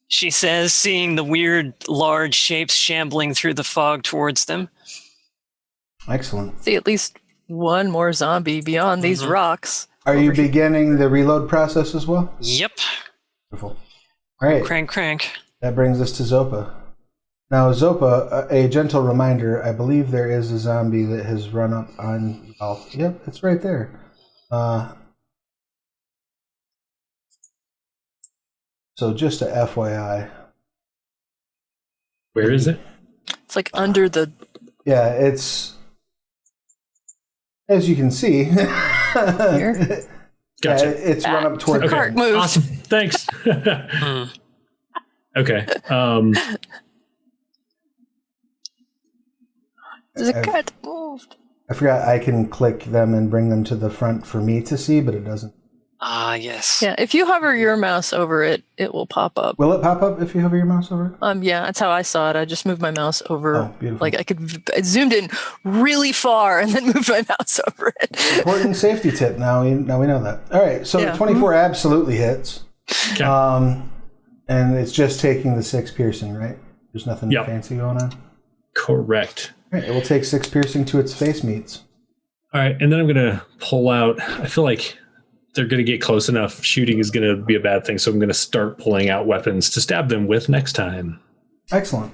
she says, seeing the weird, large shapes shambling through the fog towards them. Excellent. See at least one more zombie beyond these rocks. Are you beginning the reload process as well? Yep. Beautiful. All right. Crank. That brings us to Zopa. Now, Zopa, a gentle reminder, I believe there is a zombie that has run up on... Oh, yep, it's right there. So just a FYI. Where is it? It's like under the... Yeah, it's... As you can see... Here? Gotcha. Yeah, it's run up toward... The cart moved. Awesome. Thanks. Okay. The cart moved. I forgot I can click them and bring them to the front for me to see, but it doesn't. Ah, yes. Yeah, if you hover your mouse over it, it will pop up. Will it pop up if you hover your mouse over it? Yeah, that's how I saw it. I just moved my mouse over. Oh, beautiful. Like I zoomed in really far and then moved my mouse over it. Important safety tip. Now we know that. All right, so Yeah. the 24 absolutely hits. Okay. And it's just taking the 6 piercing, right? There's nothing fancy going on. Correct. All right, it will take 6 piercing to its face meats. All right, and then I'm going to pull out. I feel like they're going to get close enough. Shooting is going to be a bad thing, so I'm going to start pulling out weapons to stab them with next time. Excellent.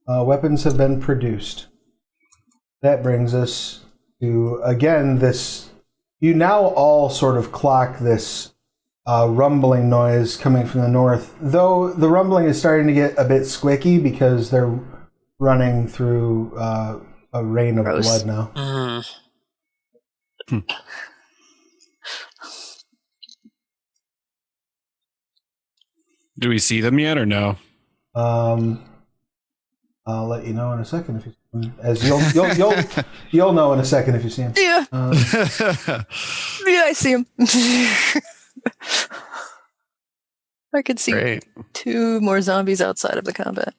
Weapons have been produced. That brings us to, again, this... You now all sort of clock this rumbling noise coming from the north, though the rumbling is starting to get a bit squicky because they're running through a rain of blood now. Do we see them yet or no? I'll let you know in a second if you, as you'll know in a second if you see him. Yeah. Yeah, I see him. I could see Great. 2 more zombies outside of the combat.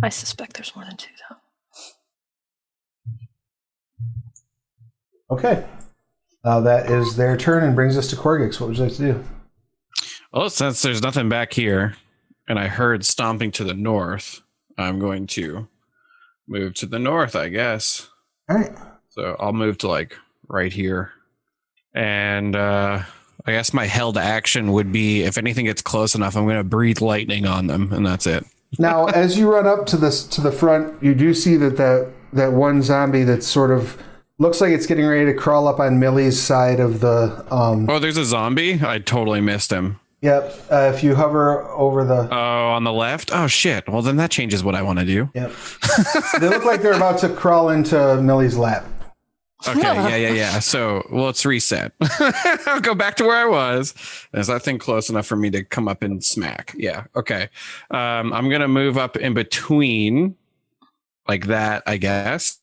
I suspect there's more than 2, though. Okay. That is their turn and brings us to Korggix. What would you like to do? Well, since there's nothing back here, and I heard stomping to the north, I'm going to move to the north, I guess. All right. So I'll move to like right here. And I guess my held action would be, if anything gets close enough, I'm going to breathe lightning on them, and that's it. Now, as you run up to the front, you do see that one zombie that sort of looks like it's getting ready to crawl up on Millie's side of the... Oh, there's a zombie? I totally missed him. Yep. If you hover over the... Oh, on the left? Oh, shit. Well, then that changes what I want to do. Yep. They look like they're about to crawl into Millie's lap. Okay, yeah. So, well, let's reset. I'll go back to where I was. Is that thing close enough for me to come up and smack? Yeah, okay. I'm going to move up in between like that, I guess.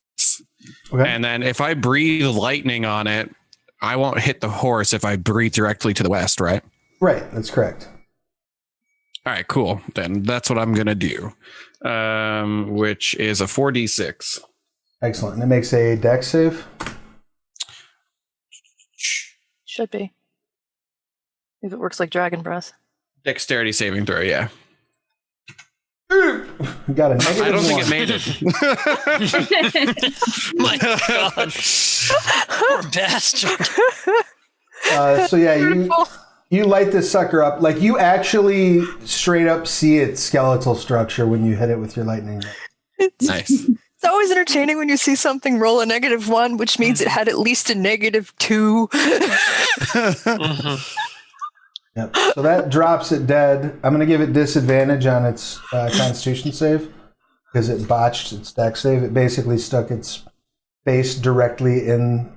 Okay. And then if I breathe lightning on it, I won't hit the horse if I breathe directly to the west, right? Right, that's correct. All right, cool. Then that's what I'm gonna do, which is a 4d6. Excellent. And it makes a dex save. Should be. If it works like Dragon Breath. Dexterity saving throw, yeah. You got a negative I don't think one. it made it. My God. Poor bastard. So yeah, you light this sucker up. Like you actually straight up see its skeletal structure when you hit it with your lightning. Nice. It's always entertaining when you see something roll a -1, which means it had at least a -2. Yep. So that drops it dead. I'm going to give it disadvantage on its Constitution save because it botched its dex save. It basically stuck its face directly in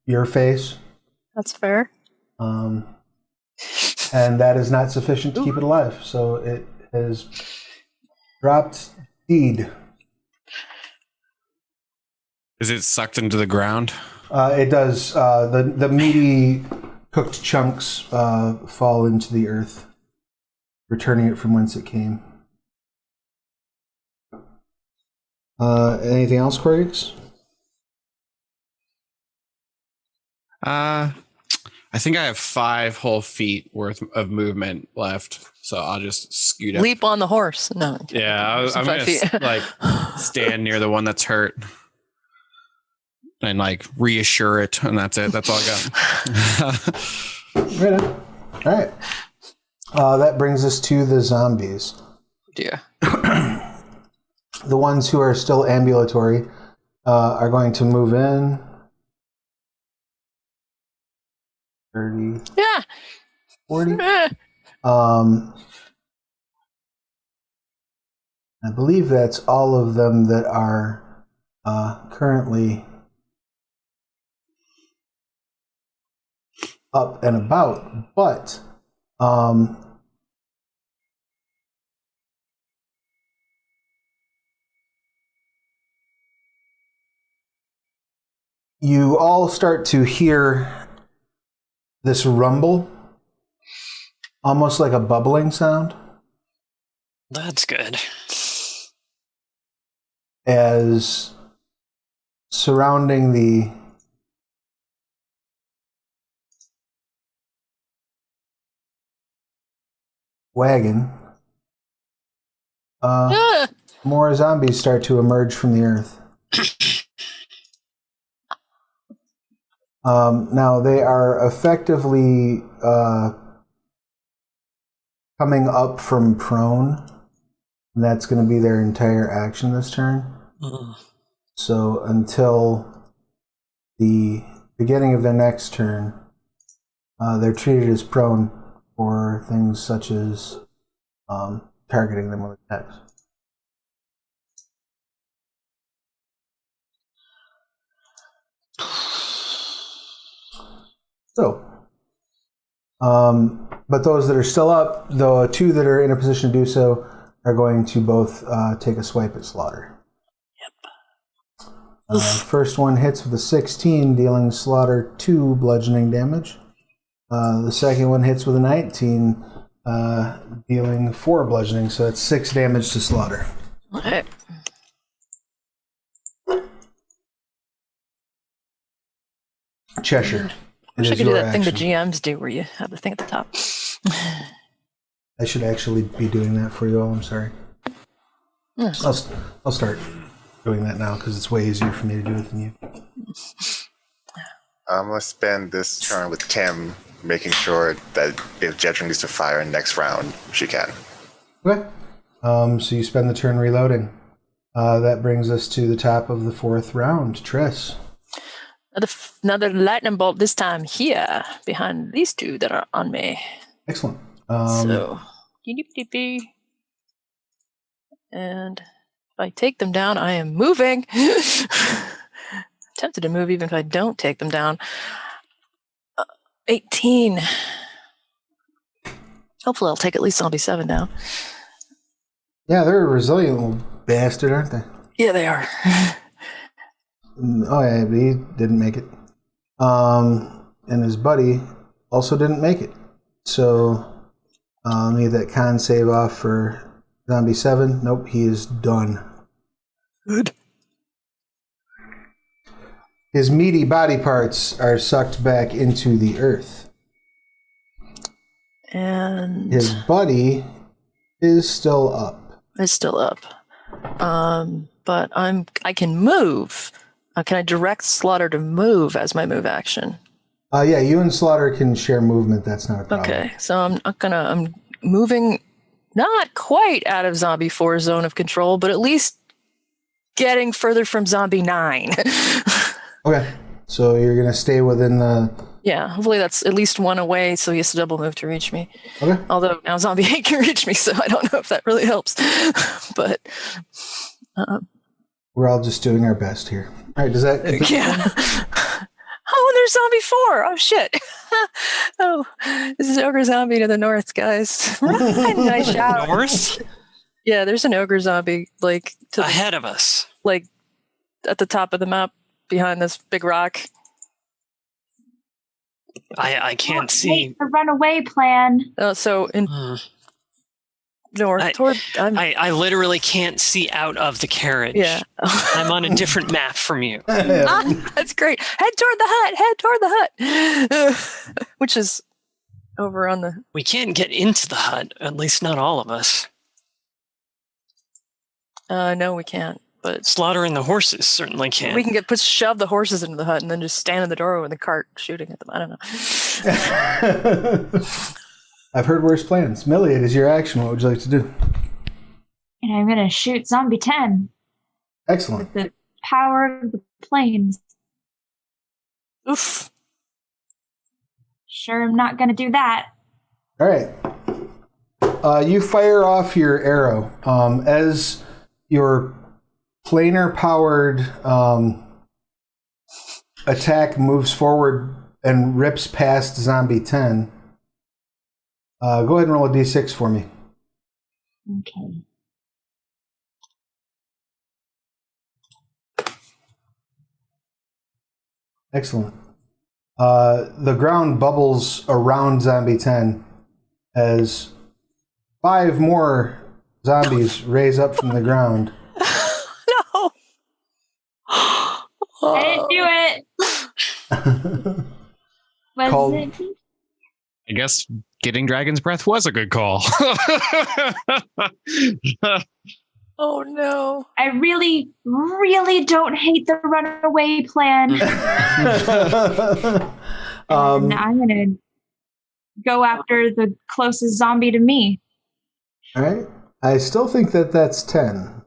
your face. That's fair. And that is not sufficient to keep it alive. So it has dropped deed. Is it sucked into the ground? It does. The meaty cooked chunks fall into the earth, returning it from whence it came. Anything else, Korggix? I think I have 5 whole feet worth of movement left, so I'll just scoot up. Leap on the horse. No. Yeah, I'm gonna like stand near the one that's hurt and like reassure it, and that's it. That's all I got. Right on. All right. That brings us to the zombies. Dear. The ones who are still ambulatory are going to move in. 30, Yeah. 40. I believe that's all of them that are currently up and about, but you all start to hear this rumble, almost like a bubbling sound, That's good. as surrounding the wagon, more zombies start to emerge from the earth. Now they are effectively coming up from prone, and that's going to be their entire action this turn. So until the beginning of their next turn, they're treated as prone for things such as targeting them with attacks. So, but those that are still up, the 2 that are in a position to do so, are going to both take a swipe at Slaughter. Yep. First one hits with a 16, dealing Slaughter 2 bludgeoning damage. The second one hits with a 19, dealing 4 bludgeoning, so that's 6 damage to Slaughter. Okay. Cheshire. I wish I could do that thing the GMs do where you have the thing at the top. I should actually be doing that for you all, I'm sorry. Yes. I'll start doing that now because it's way easier for me to do it than you. I'm going to spend this turn with Tim, making sure that if Jedryn needs to fire next round, she can. Okay. So you spend the turn reloading. That brings us to the top of the 4th round. Triss. Another lightning bolt, this time here, behind these 2 that are on me. Excellent. So, and if I take them down, I am moving. Tempted to move even if I don't take them down. 18. Hopefully I'll take at least zombie 7 down. Yeah, they're a resilient little bastard, aren't they? Yeah, they are. Oh yeah, but he didn't make it. And his buddy also didn't make it. So Need that con save off for zombie 7. Nope, he is done. Good. His meaty body parts are sucked back into the earth. And his buddy is still up. It's still up. But I can move. Can I direct Slaughter to move as my move action? Yeah, you and Slaughter can share movement. That's not a problem. Okay, so I'm moving not quite out of Zombie 4's zone of control, but at least getting further from Zombie 9. Okay, so you're going to stay within the... Yeah, hopefully that's at least one away, so he has to double move to reach me. Okay. Although now Zombie 8 can reach me, so I don't know if that really helps. But... we're all just doing our best here. All right, does that... Yeah. Oh, and there's Zombie 4. Oh, shit. Oh, this is Ogre Zombie to the north, guys. Run, nice shot. North? Yeah, there's an Ogre Zombie, like... ahead of us. Like, at the top of the map, behind this big rock. I can't see. Hate the runaway plan. So, in... north, I literally can't see out of the carriage. Yeah. I'm on a different map from you. That's great. Head toward the hut. Which is over on the... We can't get into the hut, at least not all of us. No, we can't. But Slaughter and the horses certainly can. We can shove the horses into the hut and then just stand in the doorway with the cart shooting at them. I don't know. I've heard worse plans. Millie, it is your action. What would you like to do? And I'm going to shoot Zombie 10. Excellent. With the power of the plains. Oof. Sure, I'm not going to do that. All right. You fire off your arrow. As your planar-powered attack moves forward and rips past Zombie 10, go ahead and roll a d6 for me. Okay. Excellent. The ground bubbles around Zombie 10 as 5 more zombies raise up from the ground. No. I didn't do it. Was it? I guess getting Dragon's Breath was a good call. Oh no. I really, really don't hate the runaway plan. And I'm going to go after the closest zombie to me. All right. I still think that that's 10.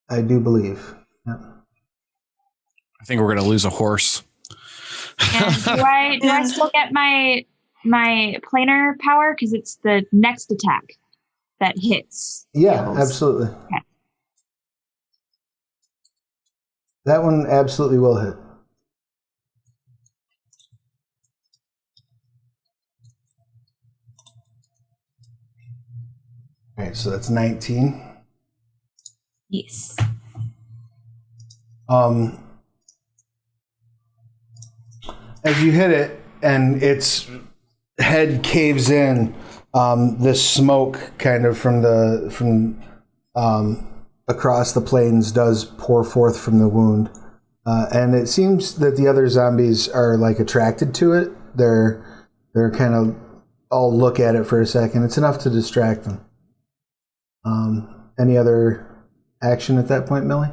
I do believe. Yeah. I think we're going to lose a horse. And do I still get my planar power? Because it's the next attack that hits. Yeah, absolutely. Okay. That one absolutely will hit. All right, so that's 19. Yes. As you hit it and its head caves in, this smoke kind of from across the plains does pour forth from the wound. And it seems that the other zombies are like attracted to it. They're kind of all look at it for a second. It's enough to distract them. Any other action at that point, Millie?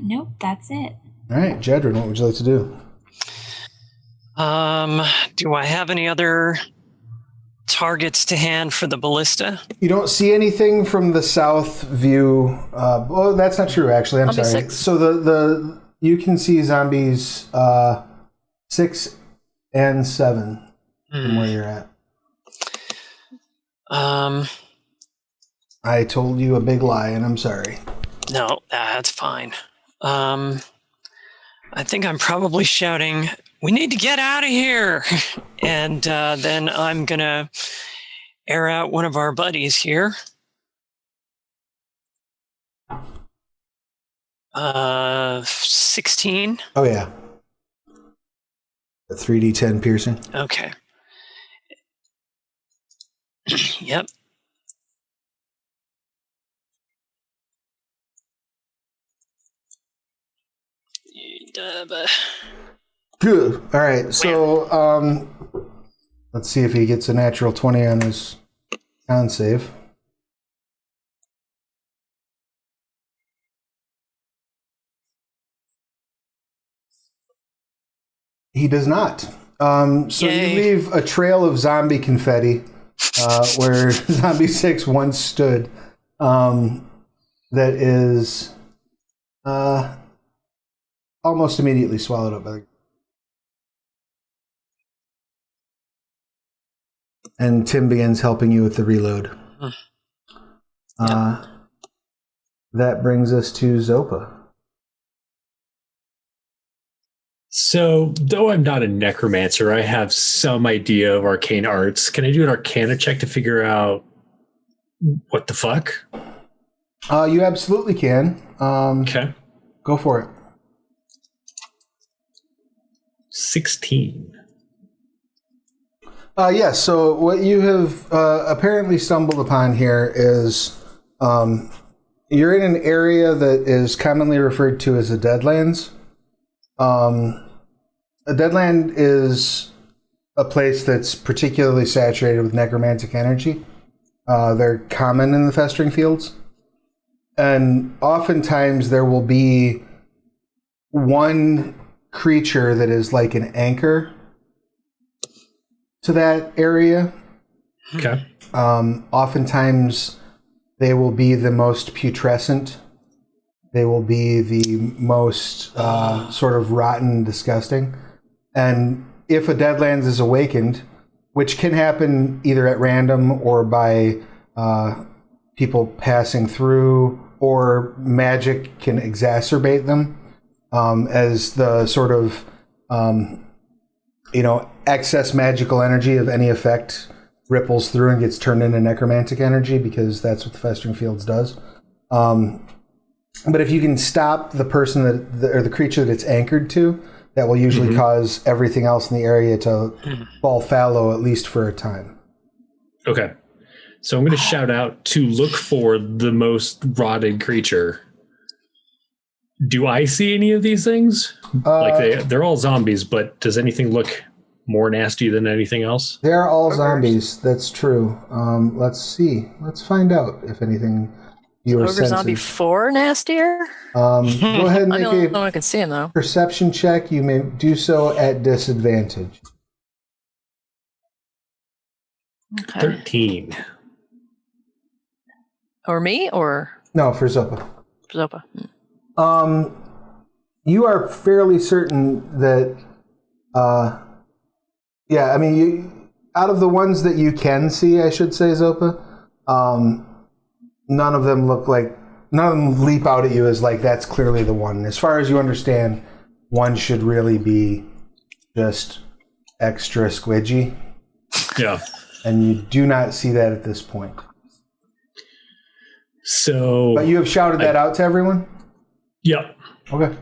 Nope, that's it. All right, Jedryn, what would you like to do? Do I have any other targets to hand for the ballista? You don't see anything from the south view. Well, that's not true, actually. I'm sorry. 6. So the you can see zombies 6 and 7 from where you're at. I told you a big lie, and I'm sorry. No, that's fine. I think I'm probably shouting, "We need to get out of here!" And then I'm going to air out one of our buddies here. 16. Oh, yeah. A 3d10 piercing. Okay. Yep. Good. All right. So, let's see if he gets a natural 20 on his con save. He does not. So Yay. you leave a trail of zombie confetti where Zombie 6 once stood. That is almost immediately swallowed up by the... And Tim begins helping you with the reload. That brings us to Zopa. So, though I'm not a necromancer, I have some idea of arcane arts. Can I do an arcana check to figure out what the fuck? You absolutely can. Okay. Go for it. 16. Yes, so what you have apparently stumbled upon here is you're in an area that is commonly referred to as a Deadlands. A Deadland is a place that's particularly saturated with necromantic energy. They're common in the Festering Fields. And oftentimes there will be one creature that is like an anchor to that area. Okay. Oftentimes they will be the most putrescent. They will be the most sort of rotten, disgusting. And if a Deadlands is awakened, which can happen either at random or by people passing through, or magic can exacerbate them as the sort of, excess magical energy of any effect ripples through and gets turned into necromantic energy, because that's what the Festering Fields does. But if you can stop the person or the creature that it's anchored to, that will usually cause everything else in the area to fall fallow, at least for a time. Okay. So I'm going to shout out to look for the most rotted creature. Do I see any of these things? They're all zombies, but does anything look more nasty than anything else? They're all zombies. That's true. Let's see. Let's find out if anything you were Ogre Zombie 4 nastier? Go ahead and I make don't know a I can see him though. perception check. You may do so at disadvantage. Okay. 13. Or me or No, for Zopa. Zopa? You are fairly certain that, out of the ones that you can see, I should say, Zopa, none of them leap out at you as like, that's clearly the one. As far as you understand, one should really be just extra squidgy. Yeah. And you do not see that at this point. So... But you have shouted that out to everyone? Yep. Okay.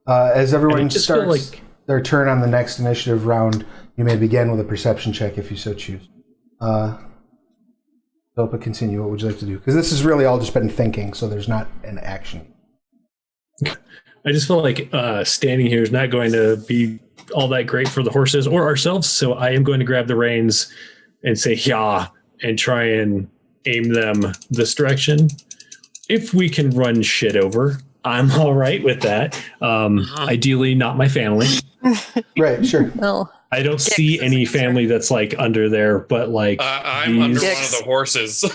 As everyone starts their turn on the next initiative round, you may begin with a perception check if you so choose. Zopa, continue. What would you like to do? Because this has really all just been thinking, so there's not an action. I just feel like standing here is not going to be all that great for the horses or ourselves, so I am going to grab the reins and say, yeah, and try and aim them this direction. If we can run shit over, I'm all right with that. Ideally, not my family. Right, sure. Well, I don't see any family that's like under there, but like I'm under one of the horses.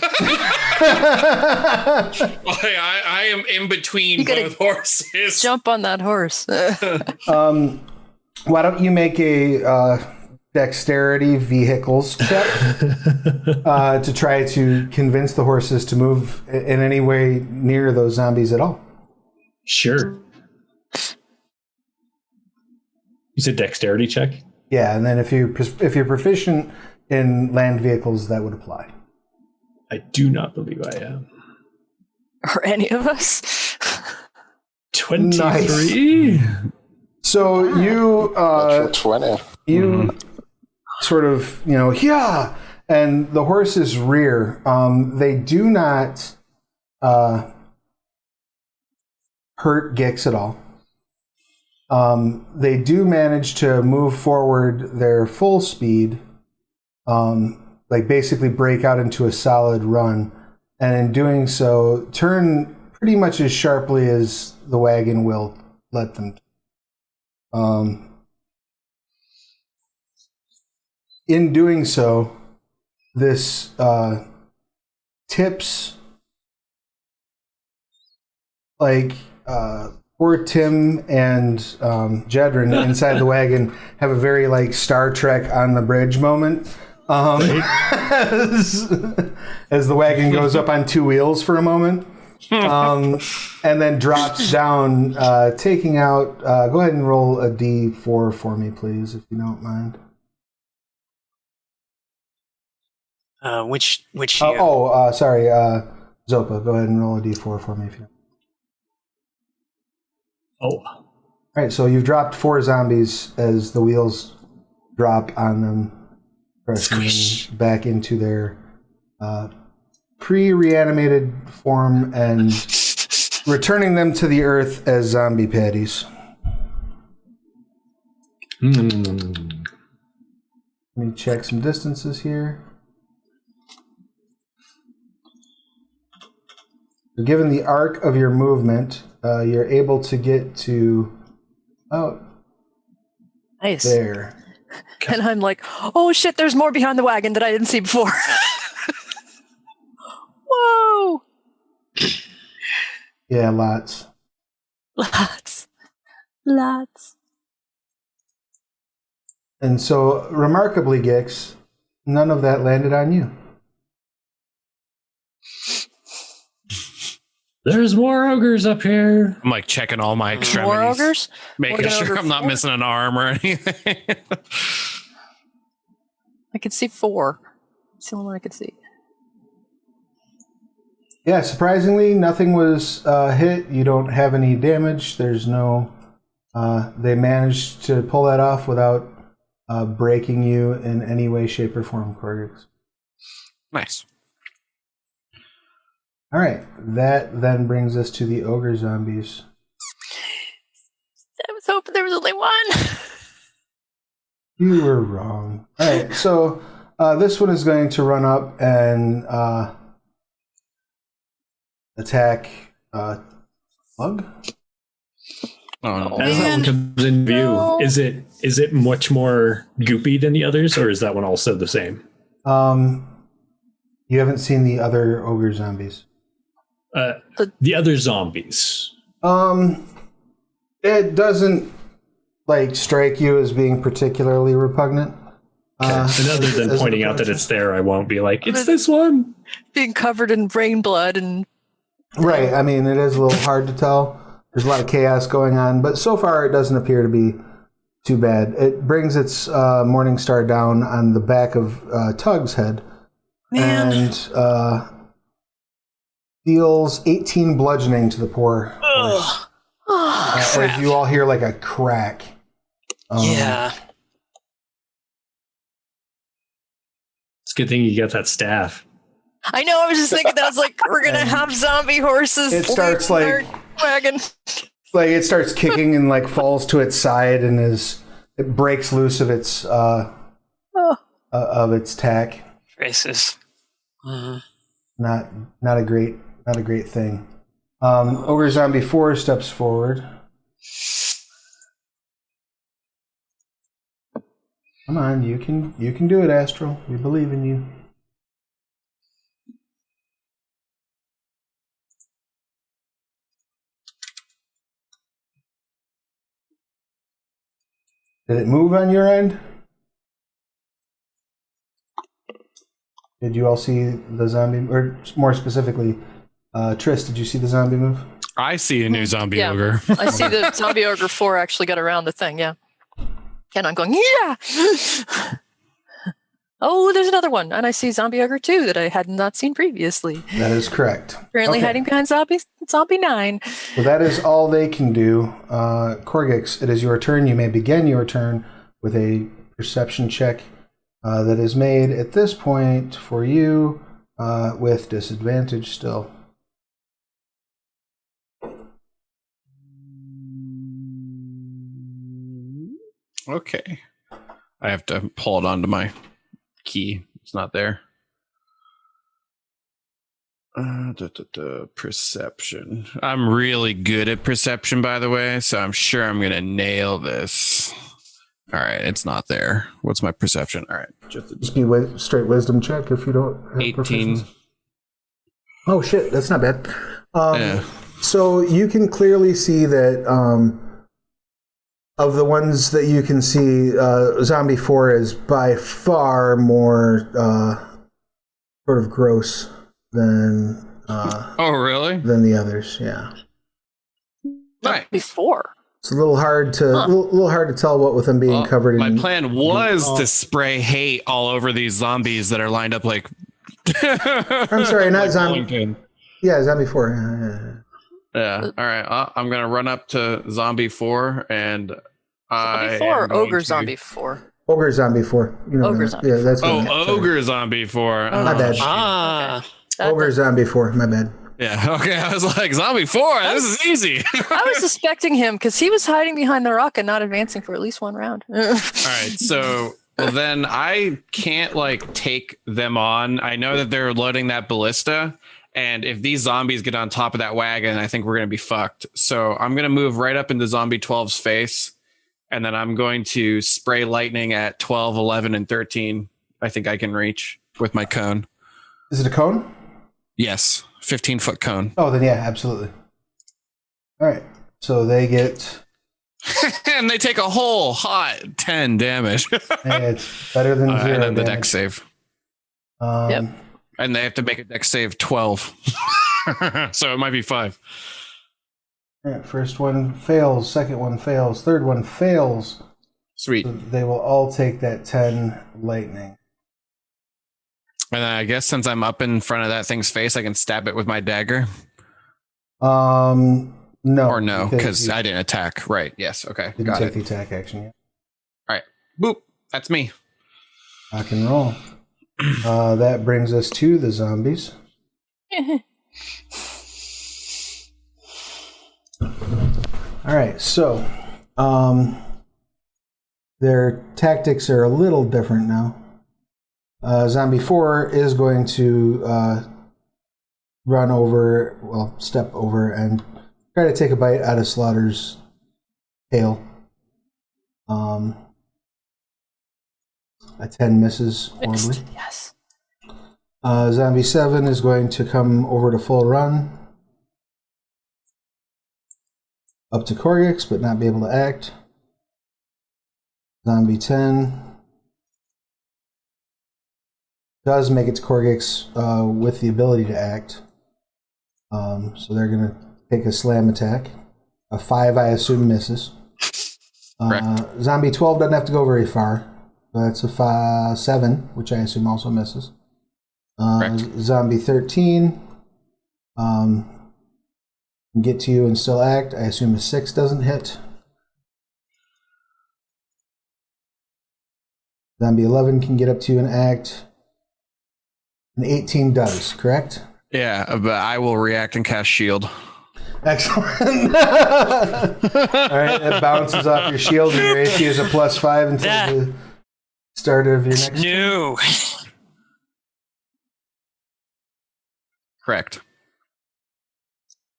I am in between both horses. Jump on that horse. Why don't you make a dexterity vehicles check to try to convince the horses to move in any way near those zombies at all? Sure. You said dexterity check? Yeah, and then if you're proficient in land vehicles, that would apply. I do not believe I am. Or any of us. 23. Nice. So you 20. you sort of, And the horses rear. They do not hurt Gix at all. They do manage to move forward their full speed, like basically break out into a solid run, and in doing so, turn pretty much as sharply as the wagon will let them. In doing so, this tips like poor Tim and Jedryn inside the wagon have a very like Star Trek on the bridge moment as the wagon goes up on two wheels for a moment and then drops down, taking out. Go ahead and roll a D4 for me, please, if you don't mind. Which sorry, Zopa. Go ahead and roll a D4 for me if you. Oh. All right, so you've dropped 4 zombies as the wheels drop on them, pressing them back into their pre-reanimated form and returning them to the earth as zombie patties. Let me check some distances here. So given the arc of your movement, you're able to get to Nice. there. And I'm like, oh shit, there's more behind the wagon that I didn't see before. Whoa! Yeah, lots. Lots. And so, remarkably, Gix, none of that landed on you. There's more ogres up here. I'm like checking all my extremities. More ogres? Making sure I'm not missing an arm or anything. I could see 4. It's the only one I could see. Yeah, surprisingly, nothing was hit. You don't have any damage. There's no... they managed to pull that off without breaking you in any way, shape, or form, Korggix. Nice. All right, that then brings us to the ogre zombies. I was hoping there was only one. You were wrong. All right, so this one is going to run up and attack Slug. Oh, As that one comes in view, No. is it much more goopy than the others, or is that one also the same? You haven't seen the other ogre zombies. The other zombies. It doesn't like strike you as being particularly repugnant. And other than as pointing out that it's there, I won't be like, it's this one. Being covered in rain blood and... Right, I mean, it is a little hard to tell. There's a lot of chaos going on, but so far it doesn't appear to be too bad. It brings its morning star down on the back of Tug's head. Man. And deals 18 bludgeoning to the poor horse. As you all hear like a crack. Yeah. It's a good thing you got that staff. I know, I was just thinking that. I was like, we're going to have zombie horses. It starts leaving our like... wagon. Like it starts kicking and like falls to its side and it breaks loose of its tack. Races. Not a great thing. Ogre Zombie 4 steps forward. Come on, you can do it, Astral. We believe in you. Did it move on your end? Did you all see the zombie, or more specifically, Triss, did you see the zombie move? I see a new zombie ogre. I see the zombie ogre 4 actually got around the thing, yeah. And I'm going, yeah! Oh, there's another one. And I see zombie ogre 2 that I had not seen previously. That is correct. Apparently hiding behind zombie 9. So that is all they can do. Korggix, it is your turn. You may begin your turn with a perception check that is made at this point for you with disadvantage still. Okay. I have to pull it onto my key. It's not there. Perception. I'm really good at perception, by the way, so I'm sure I'm going to nail this. All right, it's not there. What's my perception? All right. Just be straight wisdom check if you don't have 18. proficiency. Oh, shit. That's not bad. Yeah. So you can clearly see that of the ones that you can see, Zombie 4 is by far more sort of gross than oh, really? than the others. Yeah. Right. Before. It's a little hard to little hard to tell what with them being covered in. My plan was to spray hate all over these zombies that are lined up like. I'm sorry, not like zombie. Wellington. Yeah, Zombie 4. Yeah. All right. I'm gonna run up to Zombie 4 and Zombie 4 or Ogre Zombie 4? Ogre Zombie 4. You know Ogre Zombie 4. Yeah, that's what Ogre Zombie 4. My bad. Ah. Okay. Ogre Zombie 4. My bad. Yeah. Okay. I was like, Zombie 4. This is easy. I was suspecting him because he was hiding behind the rock and not advancing for at least one round. All right. So then I can't like take them on. I know that they're loading that ballista. And if these zombies get on top of that wagon, I think we're going to be fucked. So I'm going to move right up into Zombie 12's face. And then I'm going to spray lightning at 12, 11, and 13. I think I can reach with my cone. Is it a cone? Yes. 15-foot cone. Oh, then yeah, absolutely. All right. So they get... and they take a whole hot 10 damage. Hey, it's better than 0 and then the damage. dex save. Yep. And they have to make a dex save 12. So it might be 5. All right, first one fails, second one fails, third one fails. Sweet. So they will all take that 10 lightning. And I guess since I'm up in front of that thing's face, I can stab it with my dagger. No. Or no, because I didn't attack. Right. Yes. Okay. Didn't Got take it. the attack action yet. All right. Boop. That's me. Rock and roll. That brings us to the zombies. All right, so their tactics are a little different now. Zombie 4 is going to step over and try to take a bite out of Slaughter's tail. A 10 misses horribly. Yes. Zombie 7 is going to come over to full run. Up to Korggix, but not be able to act. Zombie 10 does make it to Korggix with the ability to act. So they're going to take a slam attack. A 5, I assume, misses. Zombie 12 doesn't have to go very far. That's a 7, which I assume also misses. Zombie 13 can get to you and still act. I assume a 6 doesn't hit. Zombie 11 can get up to you and act. An 18 does, correct? Yeah, but I will react and cast shield. Excellent. All right, that bounces off your shield, and your AC is a +5 until the start of your next. No. Correct.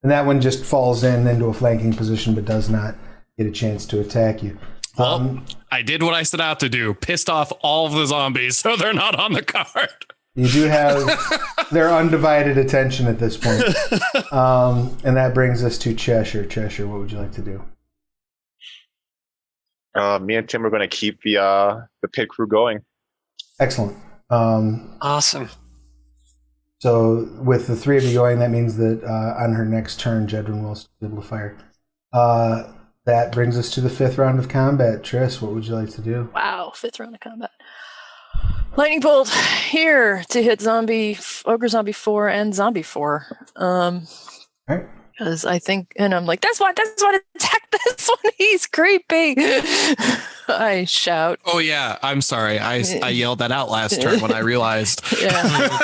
And that one just falls into a flanking position, but does not get a chance to attack you. Well, I did what I set out to do. Pissed off all of the zombies, so they're not on the card. You do have their undivided attention at this point. And that brings us to Cheshire. Cheshire, what would you like to do? Me and Tim are going to keep the pit crew going. Excellent. Awesome. So with the 3 of you going, that means that on her next turn, Jedryn will be able to fire. That brings us to the 5th round of combat. Triss, what would you like to do? Wow, 5th round of combat. Lightning bolt here to hit Ogre Zombie 4 and Zombie 4. All right. Because I think, and I'm like, that's why attack this one. He's creepy. I shout. Oh yeah, I'm sorry. I yelled that out last turn when I realized. Yeah.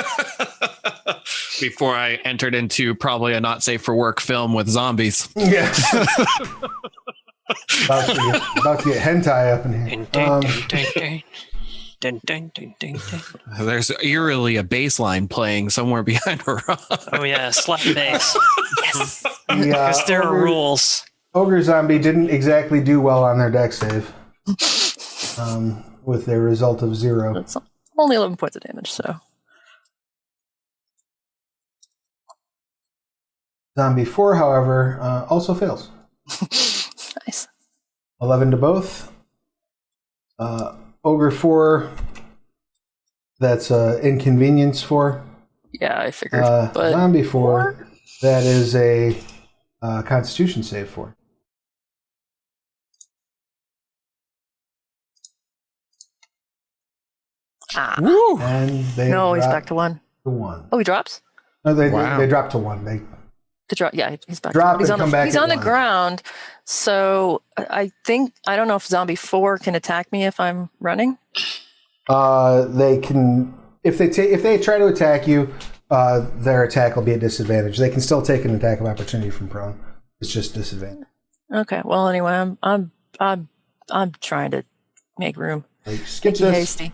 Before I entered into probably a not safe for work film with zombies. Yeah. about to get hentai up in here. There's eerily a bass line playing somewhere behind a rock. Oh yeah, slap bass. Yes. Because there are rules. Ogre Zombie didn't exactly do well on their deck save. With their result of 0. That's only 11 points of damage, so. Zombie 4, however, also fails. Nice. 11 to both. Ogre 4, that's inconvenience 4. Yeah, I figured. But Zombie 4, that is a Constitution save 4. Woo. And they he's back to 1. To 1. Oh, he drops? No, they drop to 1. They drop. Yeah, he's back. Drop He's and come back. He's on the ground. So I don't know if Zombie 4 can attack me if I'm running. They can if they try to attack you, their attack will be a disadvantage. They can still take an attack of opportunity from prone. It's just disadvantage. Okay. Well, anyway, I'm trying to make room. Like, skip Thank you, this. Hasty.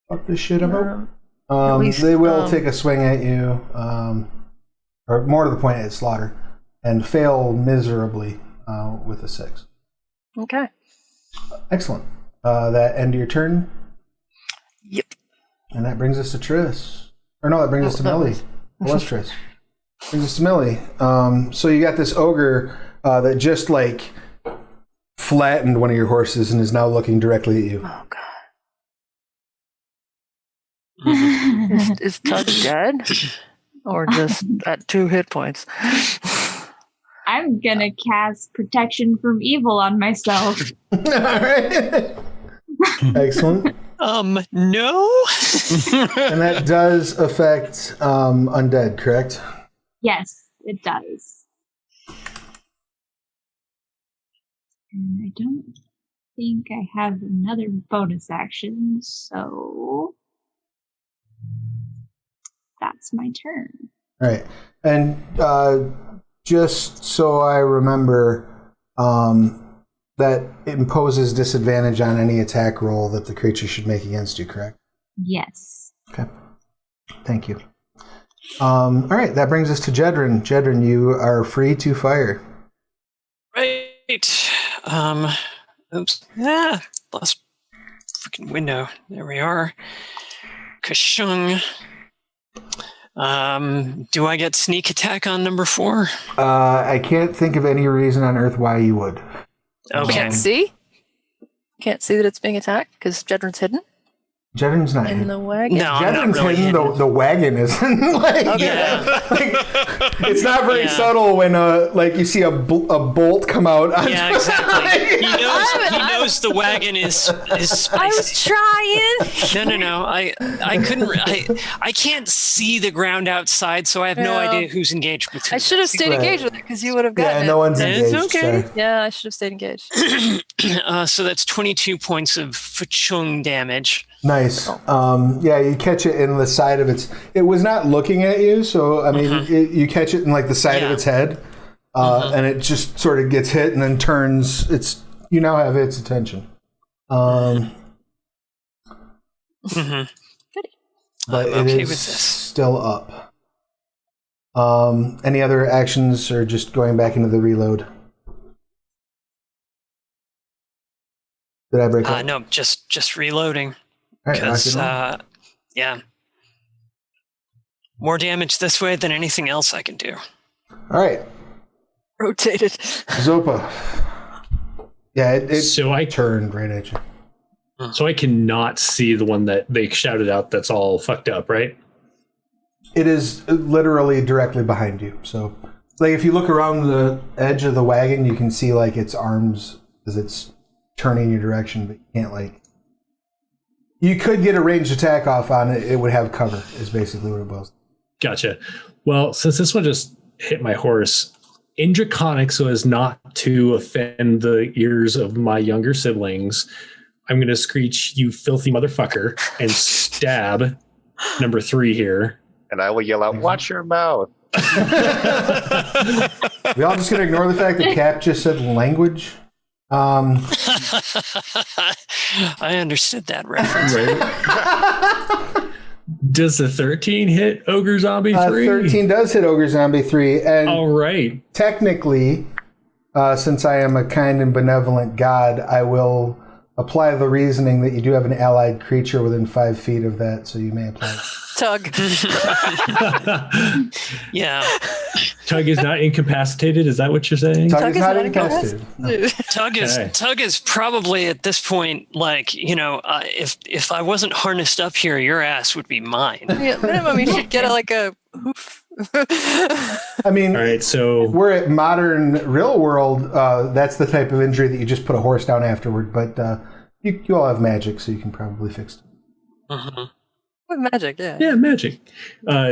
Fuck this shit up. Least, they will take a swing at you, or more to the point, at slaughter, and fail miserably with a 6. Okay. Excellent. That end of your turn. Yep. And that brings us to Triss. Or no, that brings us to Millie. It was Triss. Brings us to Millie. So you got this ogre that just like flattened one of your horses and is now looking directly at you. Oh god. Is Tug dead? Or just at 2 hit points? I'm gonna cast Protection from Evil on myself. All right. Excellent. No. And that does affect undead, correct? Yes, it does. And I don't think I have another bonus action, so that's my turn. All right. And just so I remember, that imposes disadvantage on any attack roll that the creature should make against you, correct? Yes. Okay. Thank you. All right. That brings us to Jedryn. Jedryn, you are free to fire. Right. Oops. Lost freaking window. There we are. Kashung. Do I get sneak attack on number 4? I can't think of any reason on earth why you would. Okay. Can't see that it's being attacked because Jedryn's hidden Jedryn's not in hidden. the wagon. No, I'm not Jedryn's really hidden. The wagon isn't. Like, Yeah. like, it's not very subtle when you see a bolt come out. Yeah, exactly. He knows the wagon is spicy. I was trying. No. I couldn't. I can't see the ground outside, so I have no idea who's engaged with who. I should have stayed engaged with it because you would have gotten Yeah, no one's It's engaged. okay. Sorry. Yeah, I should have stayed engaged. So that's 22 points of Fachung damage. Nice. Yeah, you catch it in the side of its. It was not looking at you, so I mean, you catch it in like the side of its head, and it just sort of gets hit and then turns. You now have its attention. But it is still up. Any other actions, or just going back into the reload? Did I break up? No, just reloading. Because, more damage this way than anything else I can do. all right, Rotated. Zopa. Yeah, it So I turned right at you. So I cannot see the one that they shouted out that's all fucked up, right? It is literally directly behind you. So, like, if you look around the edge of the wagon, you can see like its arms as it's turning your direction, but you can't like. You could get a ranged attack off on it. It would have cover. Is basically what it was. Gotcha. Well, since this one just hit my horse in Draconic so as not to offend the ears of my younger siblings. I'm going to screech, "You filthy motherfucker," and stab number 3 here. And I will yell out, "Watch your mouth." We all just going to ignore the fact that Cap just said language. I understood that reference. Right? Does the 13 hit Ogre Zombie 3? 13 does hit Ogre Zombie 3. And all right. Technically, since I am a kind and benevolent god, I will apply the reasoning that you do have an allied creature within 5 feet of that, so you may apply it. Tug. Yeah. Tug is not incapacitated. Is that what you're saying? Tug is not incapacitated. No. Tug is probably at this point like, if I wasn't harnessed up here, your ass would be mine. Yeah, minimum you should get a hoof. I mean, all right, so we're at modern real world. That's the type of injury that you just put a horse down afterward. But you all have magic, so you can probably fix it. Uh-huh. With magic, yeah. Yeah, magic.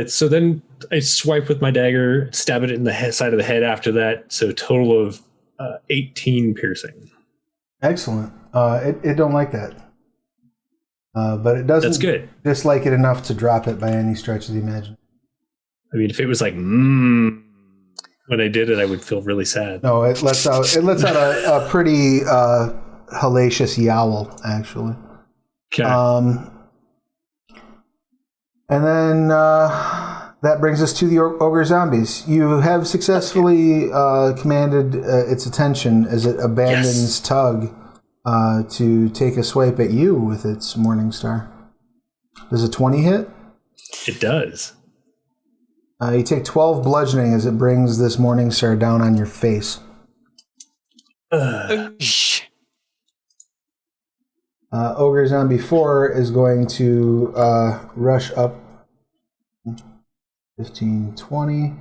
So then I swipe with my dagger, stab it in the side of the head after that. So total of 18 piercing. Excellent. It don't like that. But it doesn't. That's good. Dislike it enough to drop it by any stretch of the imagination. I mean, if it was like when I did it, I would feel really sad. No, it lets out a pretty hellacious yowl, actually. Okay. And then that brings us to the ogre zombies. You have successfully commanded its attention as it abandons Tug to take a swipe at you with its Morning Star. Does a 20 hit? It does. You take 12 bludgeoning as it brings this Morning Star down on your face. Ogre Zombie 4 is going to rush up 15, 20,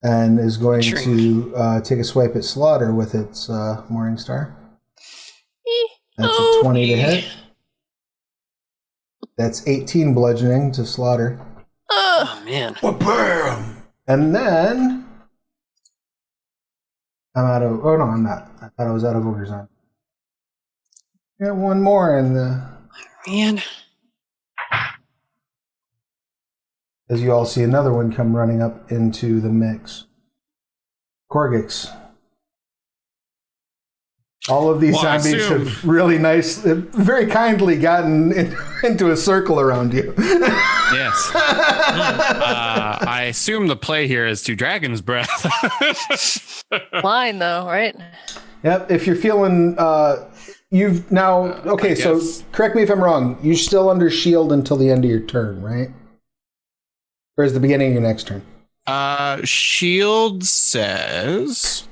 and is going to take a swipe at Slaughter with its Morning Star. That's a 20 to hit. That's 18 bludgeoning to Slaughter. Oh, man. Bam! And then I'm out of... Oh, no, I'm not. I thought I was out of Ogre Zombie. Got one more in the... Man. As you all see another one come running up into the mix. Korggix. All of these zombies have really very kindly gotten into a circle around you. Yes. I assume the play here is to Dragon's Breath. Line, though, right? Yep, if you're feeling... You've now... Okay, so correct me if I'm wrong. You're still under shield until the end of your turn, right? Or is the beginning of your next turn? Shield says...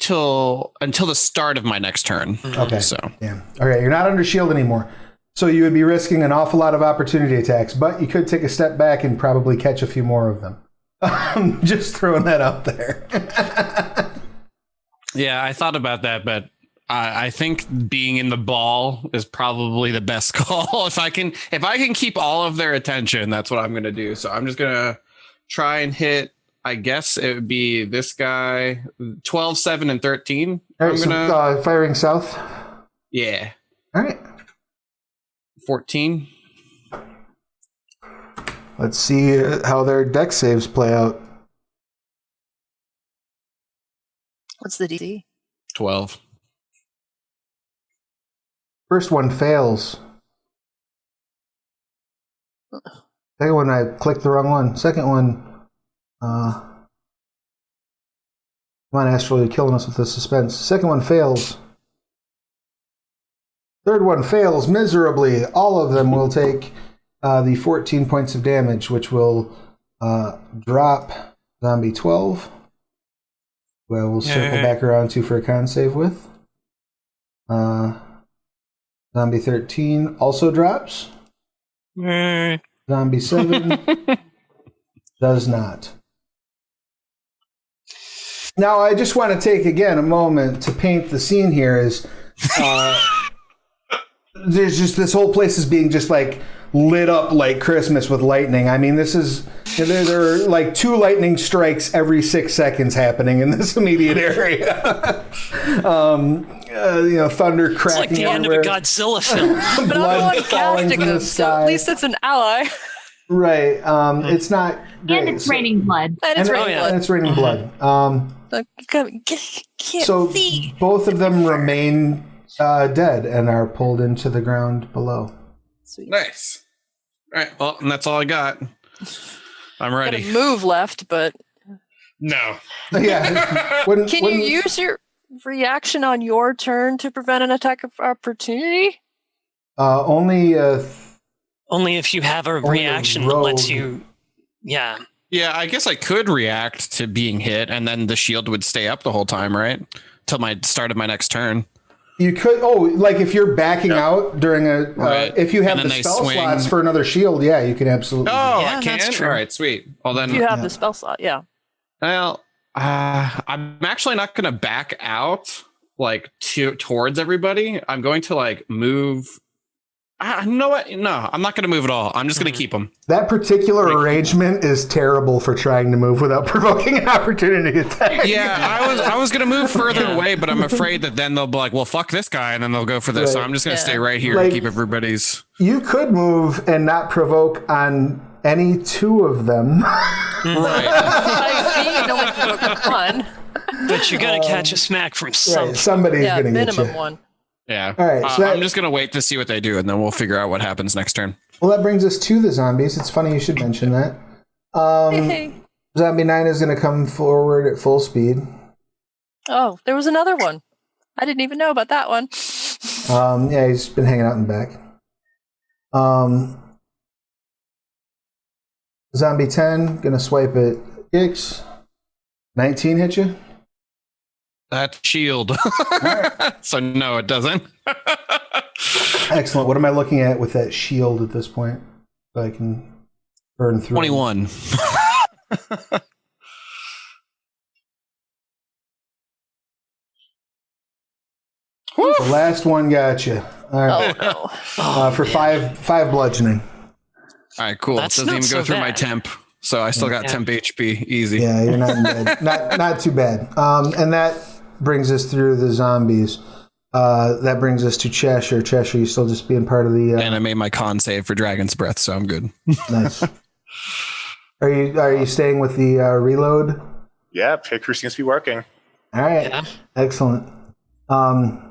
until the start of my next turn. Okay. So yeah. Okay, you're not under shield anymore. So you would be risking an awful lot of opportunity attacks, but you could take a step back and probably catch a few more of them. Just throwing that out there. Yeah, I thought about that, but I think being in the ball is probably the best call. If I can keep all of their attention, that's what I'm going to do. So I'm just going to try and hit. I guess it would be this guy, 12, 7, and 13. All right, so firing south. Yeah. All right. 14. Let's see how their deck saves play out. What's the DC? 12. First one fails. Second one, I clicked the wrong one. Second one, come on, Astral, you're killing us with the suspense. Second one fails. Third one fails miserably. All of them will take the 14 points of damage, which will drop Zombie 12. Well, we'll circle back around to for a con save with. Zombie 13 also drops. Zombie 7 does not. Now, I just want to take, again, a moment to paint the scene here. There's just this whole place is being just like lit up like Christmas with lightning. I mean, there are like 2 lightning strikes every 6 seconds happening in this immediate area. Thunder cracking. It's like the end of a Godzilla film. But I'm the one casting them, so at least it's an ally. Right. It's not great. And it's raining blood. And it's raining blood. And it's raining blood. Can't see. Both of them remain dead and are pulled into the ground below. Sweet. Nice. All right. Well, and that's all I got. I'm ready. Got a move left, but No. Yeah. Can you use your reaction on your turn to prevent an attack of opportunity? Only if you have a reaction that lets you. Yeah. Yeah, I guess I could react to being hit, and then the shield would stay up the whole time, right? Till my start of my next turn. You could. Oh, like if you're backing out during a. Right. If you have the spell slots for another shield, yeah, you can absolutely. Oh, Yeah, I can. that's true. All right, sweet. Well then, If you have the spell slot, yeah. Well, I'm actually not going to back out like towards everybody. I'm going to like move. You know what? No, I'm not going to move at all. I'm just going to keep them. That particular arrangement is terrible for trying to move without provoking an opportunity attack. Yeah, I was going to move further away, but I'm afraid that then they'll be like, well, fuck this guy, and then they'll go for this. So I'm just going to stay right here and keep everybody's. You could move and not provoke on any 2 of them. Right. I see you don't provoke one. But you're going to catch a smack from something. Right, somebody's Yeah, going to get you. minimum 1. Yeah. All right, so I'm just going to wait to see what they do, and then we'll figure out what happens next turn. Well, that brings us to the zombies. It's funny you should mention that. Zombie 9 is going to come forward at full speed. Oh, there was another one. I didn't even know about that one. Yeah, he's been hanging out in the back. Zombie 10, going to swipe at Gix. 19 hit you? That shield. So no, it doesn't. Excellent. What am I looking at with that shield at this point? So I can burn through. 21. The last one got you. All right. Oh no. For five bludgeoning. All right, cool. That's It doesn't not even go so through my bad. temp, so I still got temp HP. Easy. Yeah, you're not in bed. not too bad. And that brings us through the zombies. That brings us to Cheshire. Cheshire, you still just being part of the. And I made my con save for Dragon's Breath, so I'm good. Nice. Are you staying with the reload? Yeah, picture seems to be working. All right. Yeah. Excellent. Oh.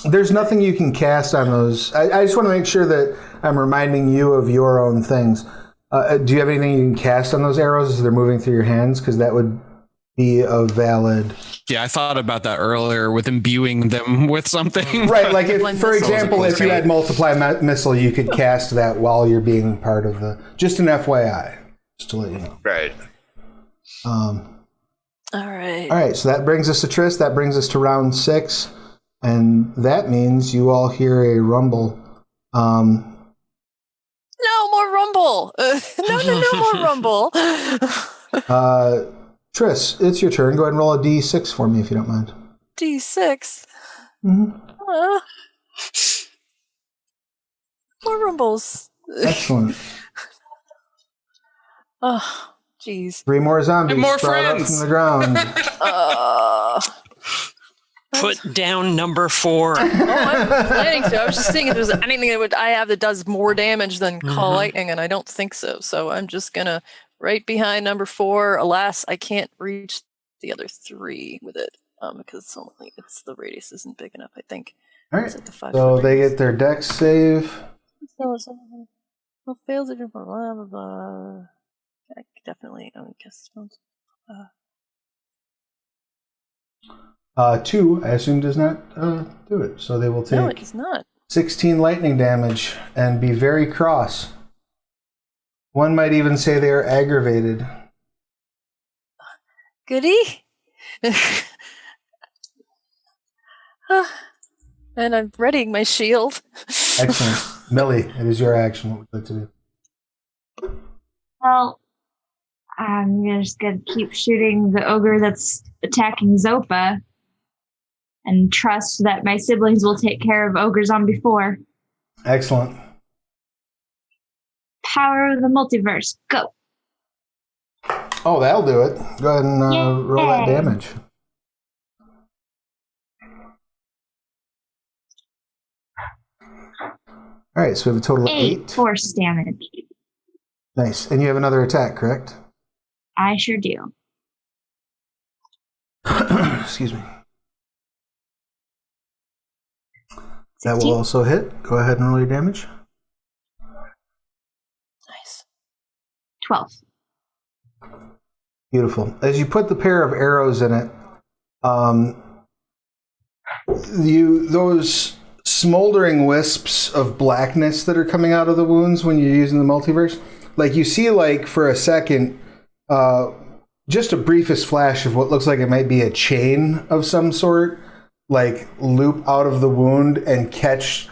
There's nothing you can cast on those. I just want to make sure that I'm reminding you of your own things. Do you have anything you can cast on those arrows as they're moving through your hands? Because that would be a valid. Yeah, I thought about that earlier with imbuing them with something. Right, like if, Like for missiles. example, if you had multiply missile, you could cast that while you're being part of the. Just an FYI, just to let you know. Right. All right. All right, so that brings us to Triss. That brings us to round 6, and that means you all hear a rumble. No more rumble. No more rumble. Triss, it's your turn. Go ahead and roll a d6 for me if you don't mind. D6. Mm-hmm. More rumbles. Excellent. Oh, jeez. 3 more zombies And more brought up friends. from the ground. Put down number 4. I'm planning to. I was just thinking if there's anything I have that does more damage than Call Lightning, and I don't think so. So I'm just gonna right behind number 4. Alas, I can't reach the other 3 with it because it's the radius isn't big enough. I think. All right. It's like the 5 So foot they radius. get their dex save. Well, fails if you're blah blah blah. I definitely guess spells. 2, I assume, does not do it. So they will take No, it does not. 16 lightning damage and be very cross. One might even say they are aggravated. Goody. And I'm readying my shield. Excellent. Millie, it is your action. What would you like to do? Well, I'm just gonna keep shooting the ogre that's attacking Zopa and trust that my siblings will take care of Ogre Zombie 4. Excellent. power of the multiverse. Go. Oh, that'll do it. Go ahead and roll that damage. All right, so we have a total of 8 force damage. Nice. And you have another attack, correct? I sure do. Excuse me. That will also hit. Go ahead and roll your damage. Nice. 12. Beautiful. As you put the pair of arrows in it, those smoldering wisps of blackness that are coming out of the wounds when you're using the multiverse, like you see, like for a second, just a briefest flash of what looks like it might be a chain of some sort, like loop out of the wound and catch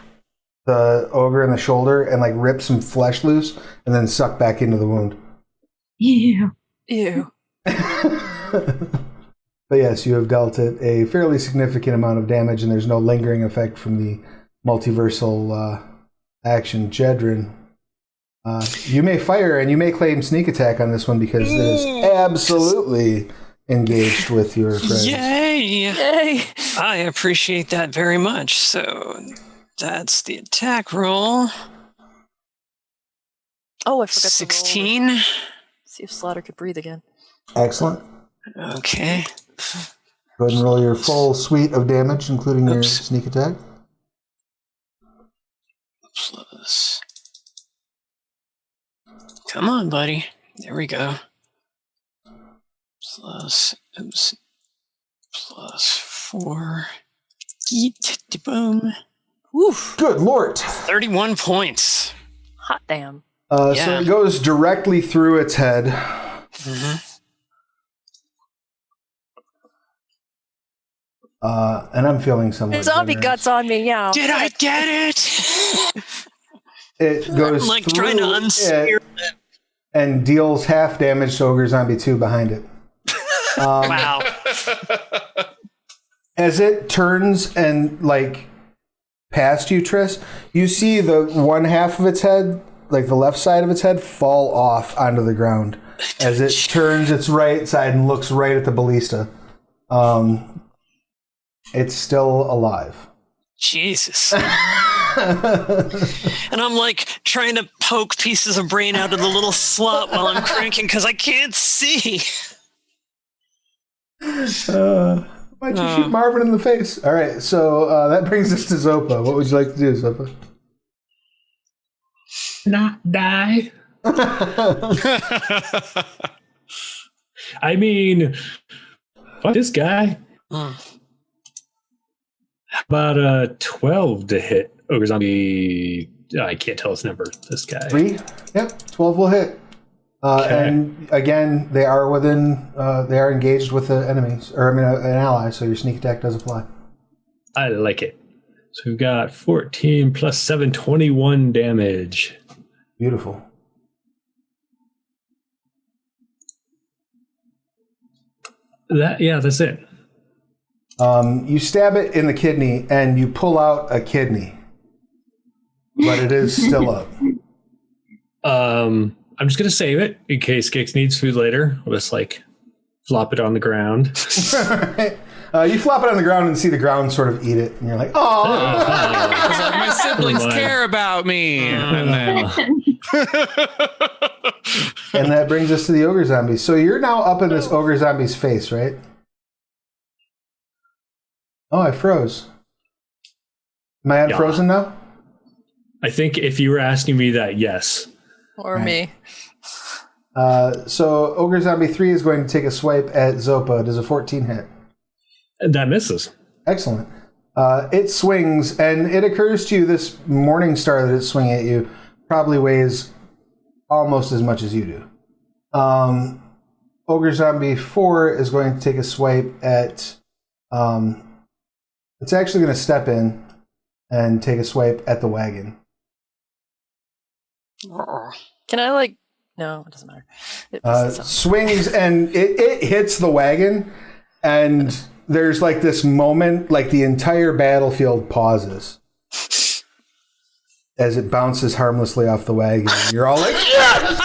the ogre in the shoulder and like rip some flesh loose and then suck back into the wound. Ew. But yes, you have dealt it a fairly significant amount of damage, and there's no lingering effect from the multiversal action. Jedryn, you may fire, and you may claim sneak attack on this one because it is absolutely engaged with your friends. Yay! I appreciate that very much. So that's the attack roll. Oh, I forgot 16. to roll. See if Slaughter could breathe again. Excellent. Okay. Go ahead and roll your full suite of damage, including your sneak attack. Plus. Come on, buddy. There we go. Plus 4. Eat boom. Woof. Good lord. 31 points. Hot damn. So it goes directly through its head. Mm-hmm. And I'm feeling somewhat Zombie generous. guts on me, yeah. Did I get it? It goes I'm like through trying to unsear it. And deals half damage to Ogre Zombie 2 behind it. Wow. As it turns and like past you, Triss, you see the one half of its head, like the left side of its head, fall off onto the ground as it turns its right side and looks right at the ballista. It's still alive. Jesus. And I'm like trying to poke pieces of brain out of the little slot while I'm cranking because I can't see. Why'd you shoot Marvin in the face? All right, so that brings us to Zopa. What would you like to do, Zopa? Not die. I mean, fuck this guy. About 12 to hit Ogre Zombie. I can't tell his number. This guy. 3? Yep, 12 will hit. Okay. And again, they are within. They are engaged with the enemies, or I mean, an ally. So your sneak attack does apply. I like it. So we've got 14 plus 7, 21 damage. Beautiful. That's it. You stab it in the kidney, and you pull out a kidney, but it is still up. I'm just gonna save it in case Gix needs food later. I'll just like flop it on the ground. You flop it on the ground and see the ground sort of eat it, and you're like, "Oh!" My siblings care about me. And then And that brings us to the ogre zombie. So you're now up in this ogre zombie's face, right? Oh, I froze. Am I unfrozen now? I think if you were asking me that, yes. Or me. So Ogre Zombie 3 is going to take a swipe at Zopa. Does a 14 hit? That misses. Excellent. It swings, and it occurs to you this morning star that it's swinging at you probably weighs almost as much as you do. Ogre Zombie 4 is going to take a swipe at... it's actually going to step in and take a swipe at the wagon. Can I like... No, it doesn't matter. Swings, and it hits the wagon, and there's like this moment, like the entire battlefield pauses. as it bounces harmlessly off the wagon. You're all like, yes!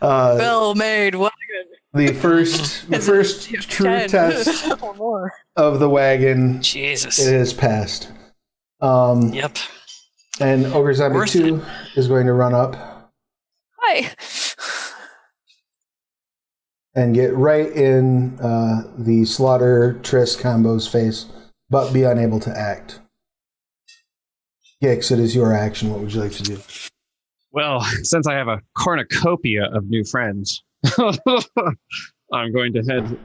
Well made wagon. The first true test of the wagon. Jesus. It has passed. Yep. And Ogre Zombie Worth 2 is going to run up Hi. and get right in the Slaughter Triss combo's face, but be unable to act. Gix, it is your action. What would you like to do? Well, since I have a cornucopia of new friends, I'm going to head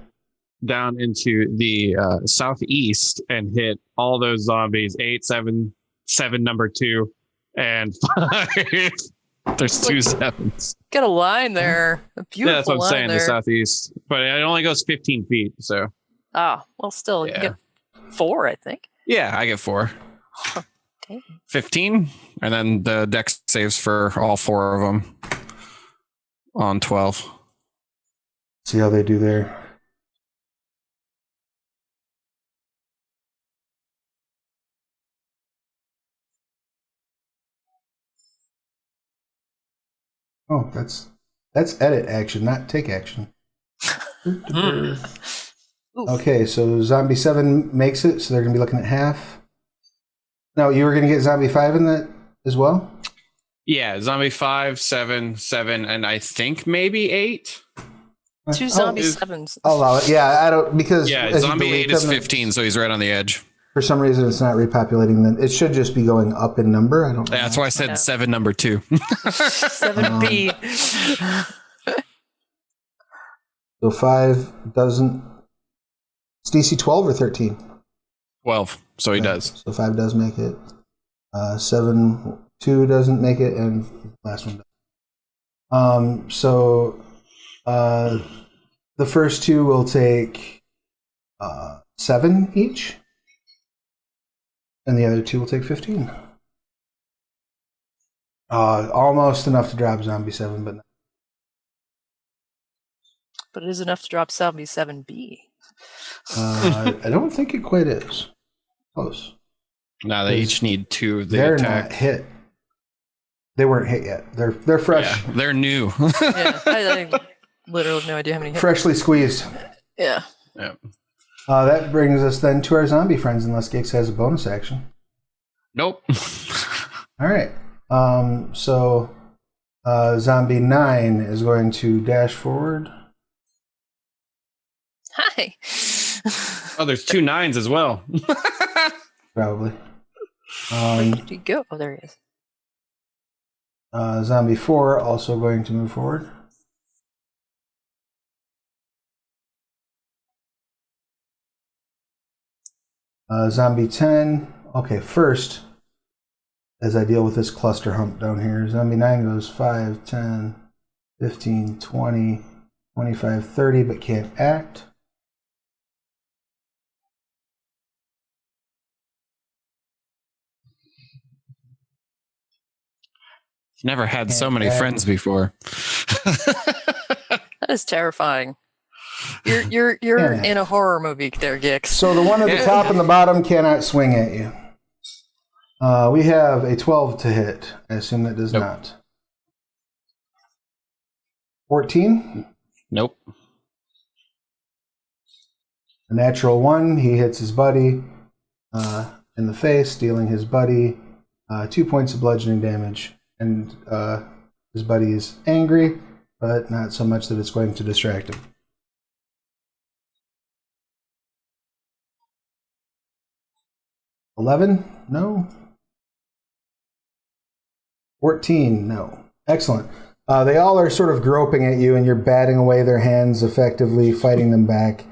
down into the southeast and hit all those zombies. 8, 7, 7, number 2, and 5. There's 2 sevens. Got a line there. A beautiful Yeah, that's what I'm line saying, there. the southeast. But it only goes 15 feet, so. Ah, well, still, you Yeah. get 4, I think. Yeah, I get 4. Dang. 15, and then the dex saves for all 4 of them on 12. See how they do there. Oh, that's edit action, not take action. Okay, so Zombie 7 makes it, so they're going to be looking at half. Now, you were going to get Zombie 5 in that as well? Yeah, zombie 5, 7, 7, and I think maybe 8. 2 zombie 7s. I'll allow it. Yeah, I don't, because... Yeah, as you zombie delete 8 is them, 15, so he's right on the edge. For some reason, it's not repopulating them. It should just be going up in number. I don't know. That's why I said Yeah. 7, number 2. 7B. So 5 doesn't... It's DC 12 or 13? 12, so he does. So 5 does make it. 7, 2 doesn't make it, and last one does. So the first 2 will take 7 each, and the other 2 will take 15. Almost enough to drop Zombie 7, but not. But it is enough to drop zombie 7B. I don't think it quite is. Close. No, they each need 2 of the They're attack. not hit. They weren't hit yet. They're fresh. Yeah, they're new. Yeah, I literally have no idea how many hits. Freshly squeezed. Yeah. Yeah. That brings us then to our zombie friends, unless Gix has a bonus action. Nope. All right. So zombie 9 is going to dash forward. Hi. Oh, there's 2 9s as well. Probably. Where did he go? Oh, there he is. Zombie 4 also going to move forward. Zombie 10. Okay, first, as I deal with this cluster hump down here, Zombie 9 goes 5, 10, 15, 20, 25, 30, but can't act. Never had so many friends before. That is terrifying. You're Yeah. in a horror movie there, Gix. So the one at the top and the bottom cannot swing at you. We have a 12 to hit. I assume that does Nope. not. 14? Nope. A natural 1. He hits his buddy in the face, dealing his buddy 2 points of bludgeoning damage. And his buddy is angry, but not so much that it's going to distract him. $11? No. 14? No. Excellent. They all are sort of groping at you, and you're batting away their hands effectively, fighting them back.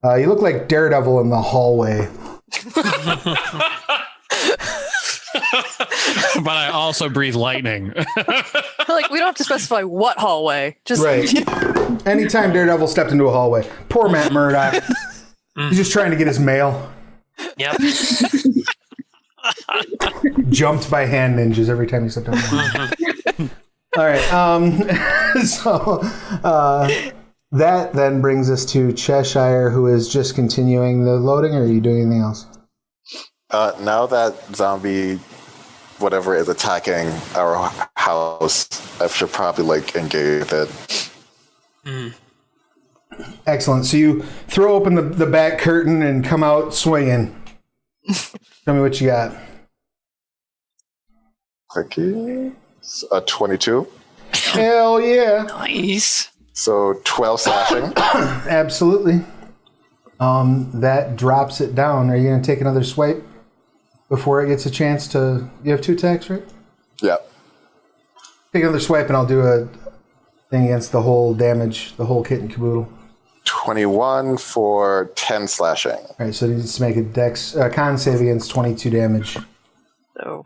You look like Daredevil in the hallway. But I also breathe lightning. Like, we don't have to specify what hallway. Just Right. Anytime Daredevil stepped into a hallway. Poor Matt Murdock. He's just trying to get his mail. Yep. Jumped by hand ninjas every time he stepped on one. All right. So That then brings us to Cheshire, who is just continuing the loading, or are you doing anything else? Now that zombie whatever is attacking our house, I should probably engage with it. Excellent. So you throw open the back curtain and come out swinging. Tell me what you got. Clicky. A 22. Hell yeah. Nice. So 12 slashing. Absolutely. That drops it down. Are you going to take another swipe before it gets a chance to... You have 2 attacks, right? Yep. Take another swipe and I'll do a thing against the whole damage, the whole kit and caboodle. 21 for 10 slashing. All right, so he needs to make a con save against 22 damage. So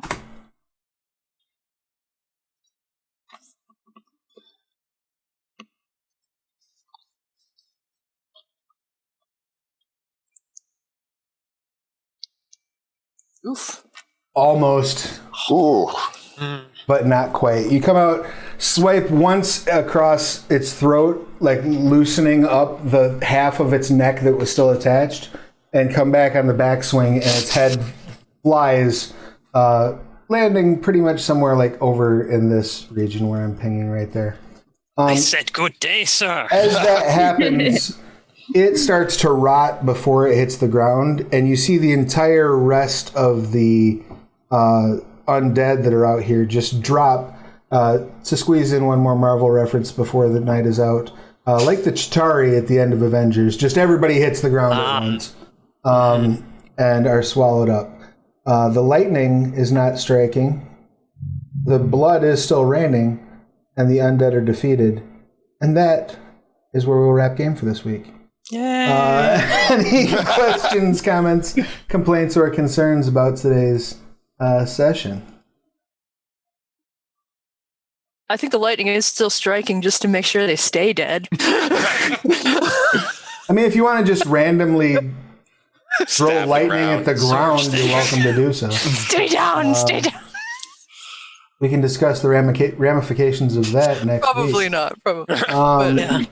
oof. Almost. Ooh. But not quite. You come out, swipe once across its throat, loosening up the half of its neck that was still attached, and come back on the backswing, and its head flies, landing pretty much somewhere over in this region where I'm pinging right there. I said good day, sir. As that happens, it starts to rot before it hits the ground, and you see the entire rest of the undead that are out here just drop. To squeeze in one more Marvel reference before the night is out, like the Chitauri at the end of Avengers, just everybody hits the ground at once and are swallowed up. The lightning is not striking. The blood is still raining, and the undead are defeated. And that is where we'll wrap game for this week. Any questions, comments, complaints, or concerns about today's session? I think the lightning is still striking just to make sure they stay dead. I mean, if you want to just randomly throw lightning at the ground, you're welcome to do so. Stay down, stay down. We can discuss the ramifications of that next week. Probably not. But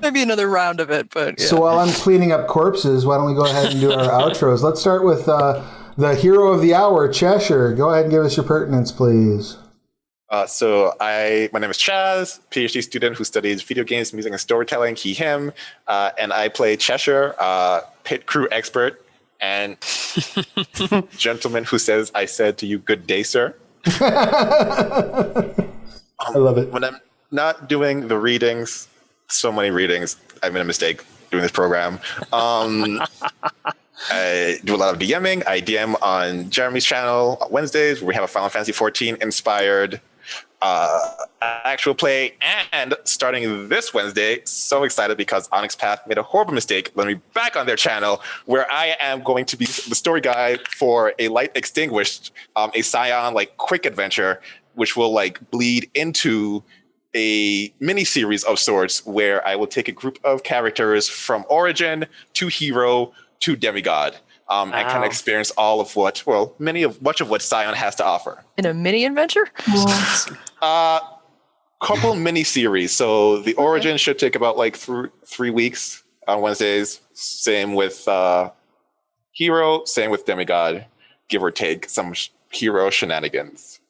maybe another round of it. But yeah. So while I'm cleaning up corpses, why don't we go ahead and do our outros? Let's start with the hero of the hour, Cheshire. Go ahead and give us your pertinence, please. My name is Chaz, PhD student who studies video games, music, and storytelling, he, him, and I play Cheshire, pit crew expert, and gentleman who says, I said to you, good day, sir. I love it. When I'm not doing the readings, so many readings, I made a mistake doing this program. I do a lot of DMing. I DM on Jeremy's channel on Wednesdays, where we have a Final Fantasy 14 inspired actual play, and starting this Wednesday, so excited because Onyx Path made a horrible mistake letting me back on their channel, where I am going to be the story guy for a Light Extinguished, a Scion quick adventure, which will bleed into a mini series of sorts, where I will take a group of characters from origin to hero to demigod. And kind of experience all of much of what Scion has to offer. In a mini adventure? Couple mini series. So the origin should take about 3 weeks on Wednesdays. Same with hero, same with demigod, give or take some hero shenanigans.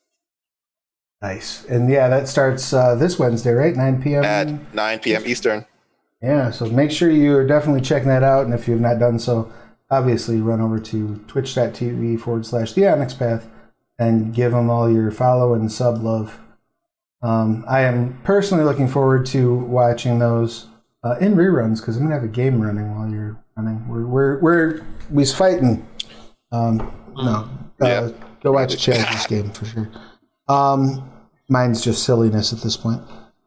Nice. And yeah, that starts this Wednesday, right? 9 p.m. At 9 p.m. Eastern. Yeah, so make sure you're definitely checking that out. And if you've not done so, obviously run over to twitch.tv/The Onyx Path and give them all your follow and sub love. I am personally looking forward to watching those in reruns, because I'm going to have a game running while you're running. We're fighting. Go watch Chaz's game for sure. Mine's just silliness at this point.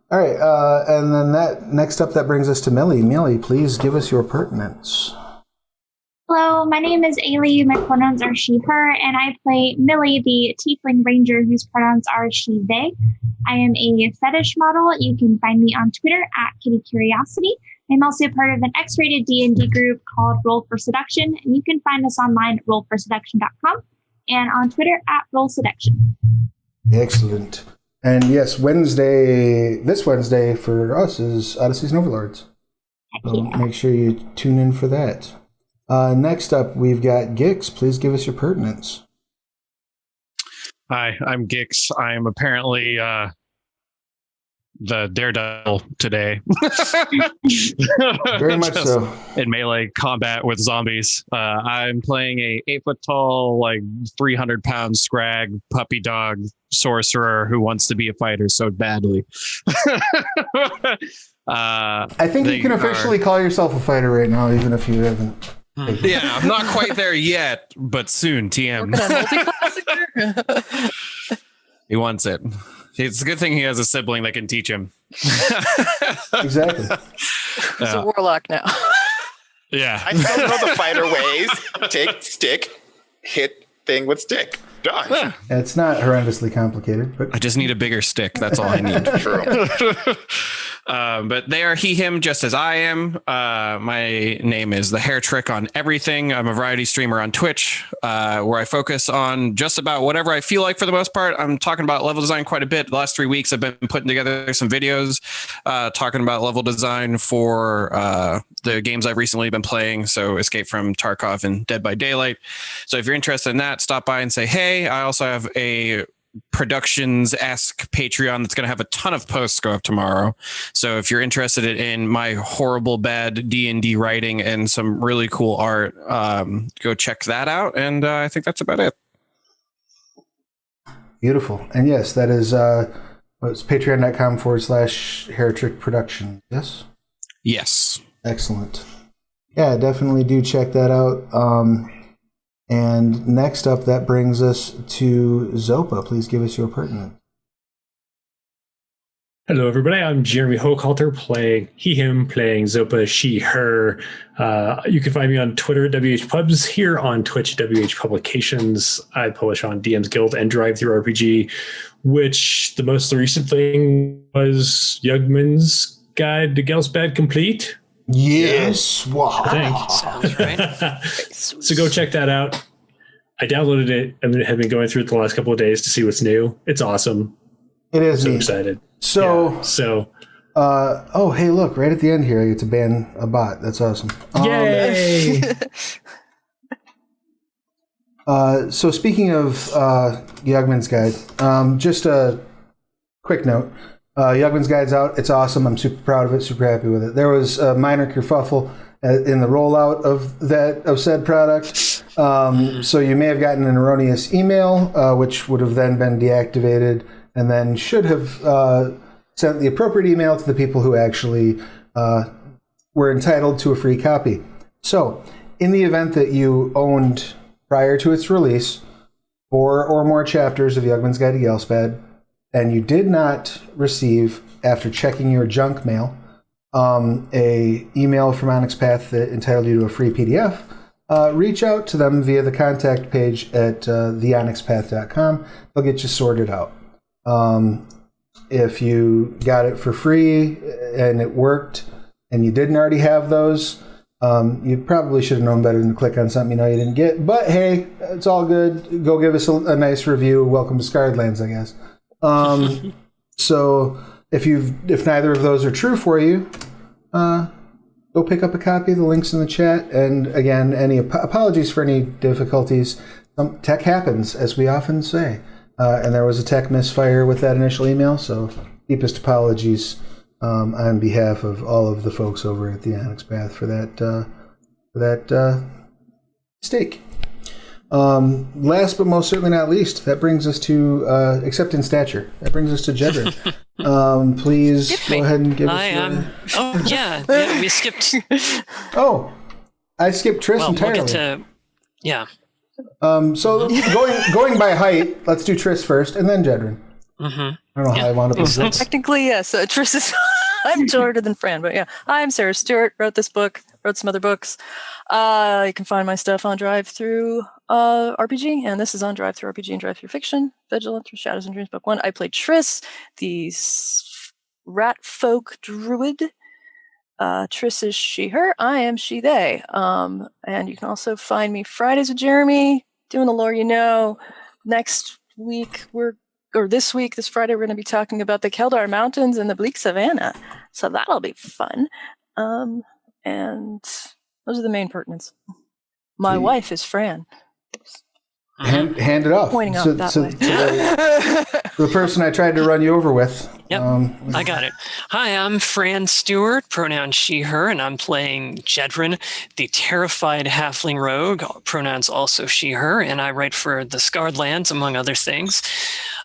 All right, and then next up, that brings us to Millie. Millie, please give us your pertinence. Hello, my name is Ayli. My pronouns are she, her, and I play Millie, the Tiefling Ranger, whose pronouns are she, they. I am a fetish model. You can find me on Twitter at Kitty Curiosity. I'm also part of an X-rated D&D group called Roll for Seduction, and you can find us online at rollforseduction.com and on Twitter at rollseduction. Excellent. And yes, this Wednesday for us is Odysseys and Overlords. So make sure you tune in for that. Next up, we've got Gix. Please give us your pertinence. Hi, I'm Gix. I'm apparently the daredevil today. Very much so. In melee combat with zombies. I'm playing a 8-foot tall, like 300-pound Scrag puppy dog sorcerer who wants to be a fighter so badly. I think you can officially call yourself a fighter right now, even if you haven't. Yeah, I'm not quite there yet, but soon, TM. He wants it. It's a good thing he has a sibling that can teach him. Exactly. He's a warlock now. Yeah. I still know the fighter ways. Take stick, hit thing with stick. Done. It's not horrendously complicated, but I just need a bigger stick. That's all I need. True. But they are he, him, just as I am. My name is The Hair Trick on everything. I'm a variety streamer on Twitch, where I focus on just about whatever I feel like for the most part. I'm talking about level design quite a bit. The last 3 weeks, I've been putting together some videos talking about level design for the games I've recently been playing. So Escape from Tarkov and Dead by Daylight. So if you're interested in that, stop by and say, hey. I also have a Productions-esque Patreon that's going to have a ton of posts go up tomorrow. So if you're interested in my horrible bad D&D writing and some really cool art, go check that out. And I think that's about it. Beautiful. And yes, that is it's patreon.com/hairtrick production. Yes? Yes. Excellent. Yeah, definitely do check that out. And next up, that brings us to Zopa. Please give us your pertinence. Hello, everybody. I'm Jeremy Hochhalter playing he, him, playing Zopa, she, her. You can find me on Twitter at WHPubs, here on Twitch, WH Publications. I publish on DM's Guild and Drive Through RPG, which the most recent thing was Yugman's Guide to Gelsbad Complete. Yes. Wow. I think. Sounds right. So go check that out. I downloaded it and have been going through it the last couple of days to see what's new. It's awesome. It is. So neat. excited. So, yeah, oh, hey, look, right at the end here, I get to ban a bot. That's awesome. Yay! So speaking of Yugman's Guide, just a quick note. Yugman's Guide's out. It's awesome. I'm super proud of it, super happy with it. There was a minor kerfuffle in the rollout of said product. So you may have gotten an erroneous email, which would have then been deactivated, and then should have sent the appropriate email to the people who actually were entitled to a free copy. So in the event that you owned, prior to its release, 4 or more chapters of Yugman's Guide to Gelsbad, and you did not receive, after checking your junk mail, a email from Onyx Path that entitled you to a free PDF, reach out to them via the contact page at theonyxpath.com. They'll get you sorted out. If you got it for free and it worked and you didn't already have those, you probably should have known better than to click on something you know you didn't get. But hey, it's all good. Go give us a nice review. Welcome to Scarred Lands, I guess. So if neither of those are true for you, go pick up a copy. The link's in the chat. And again, any apologies for any difficulties. Tech happens, as we often say. And there was a tech misfire with that initial email, so deepest apologies on behalf of all of the folks over at the Onyx Path for that mistake. Last but most certainly not least, that brings us to, except in stature, that brings us to Jedryn. Please go ahead and give us Oh, yeah, we skipped. Oh, I skipped Triss entirely. We'll get to, yeah. So going by height, let's do Triss first, and then Jedryn. Mm-hmm. I don't know how I want to put this. Technically, yes. Triss is. I'm shorter than Fran, but yeah. I'm Sarah Stewart. Wrote this book. Wrote some other books. You can find my stuff on Drive Through RPG, and this is on Drive Through RPG and Drive Through Fiction. Vigil Through Shadows and Dreams, Book 1. I played Triss, the rat folk druid. Triss is she, her. I am she, they. And you can also find me Fridays with Jeremy, doing the lore you know. Next week, this Friday, we're going to be talking about the Keldar Mountains and the Bleak Savannah. So that'll be fun. And those are the main pertinents. My wife is Fran. Hand it off. Pointing out that way. The person I tried to run you over with. Yep, I got it. Hi, I'm Fran Stewart, pronouns she, her, and I'm playing Jedryn, the terrified halfling rogue, pronouns also she, her, and I write for the Scarred Lands, among other things.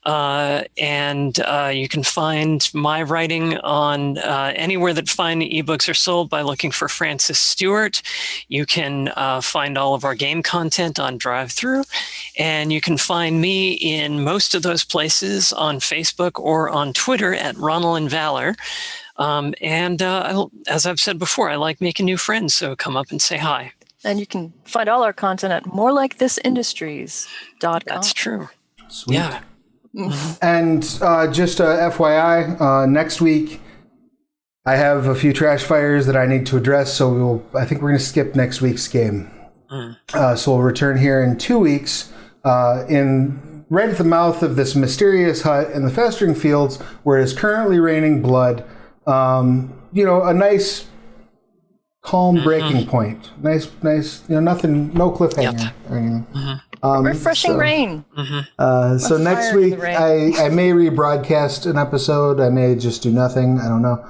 And you can find my writing on anywhere that fine ebooks are sold by looking for Francis Stewart. You can find all of our game content on DriveThru, and you can find me in most of those places on Facebook or on Twitter at Ronald and Valor. As I've said before, I like making new friends, so come up and say hi. And you can find all our content at morelikethisindustries.com. That's true. Sweet. Yeah. And just FYI, next week I have a few trash fires that I need to address, so I think we're going to skip next week's game. So we'll return here in 2 weeks, right at the mouth of this mysterious hut in the Festering Fields, where it is currently raining blood. A nice, calm breaking point. Nice. Nothing, no cliffhanger or anything. Refreshing rain. So next week, I may rebroadcast an episode. I may just do nothing. I don't know.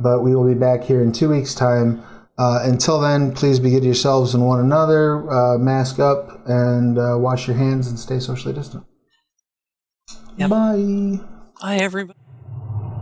But we will be back here in 2 weeks' time. Until then, please be good to yourselves and one another. Mask up and wash your hands and stay socially distant. Yep. Bye. Bye, everybody.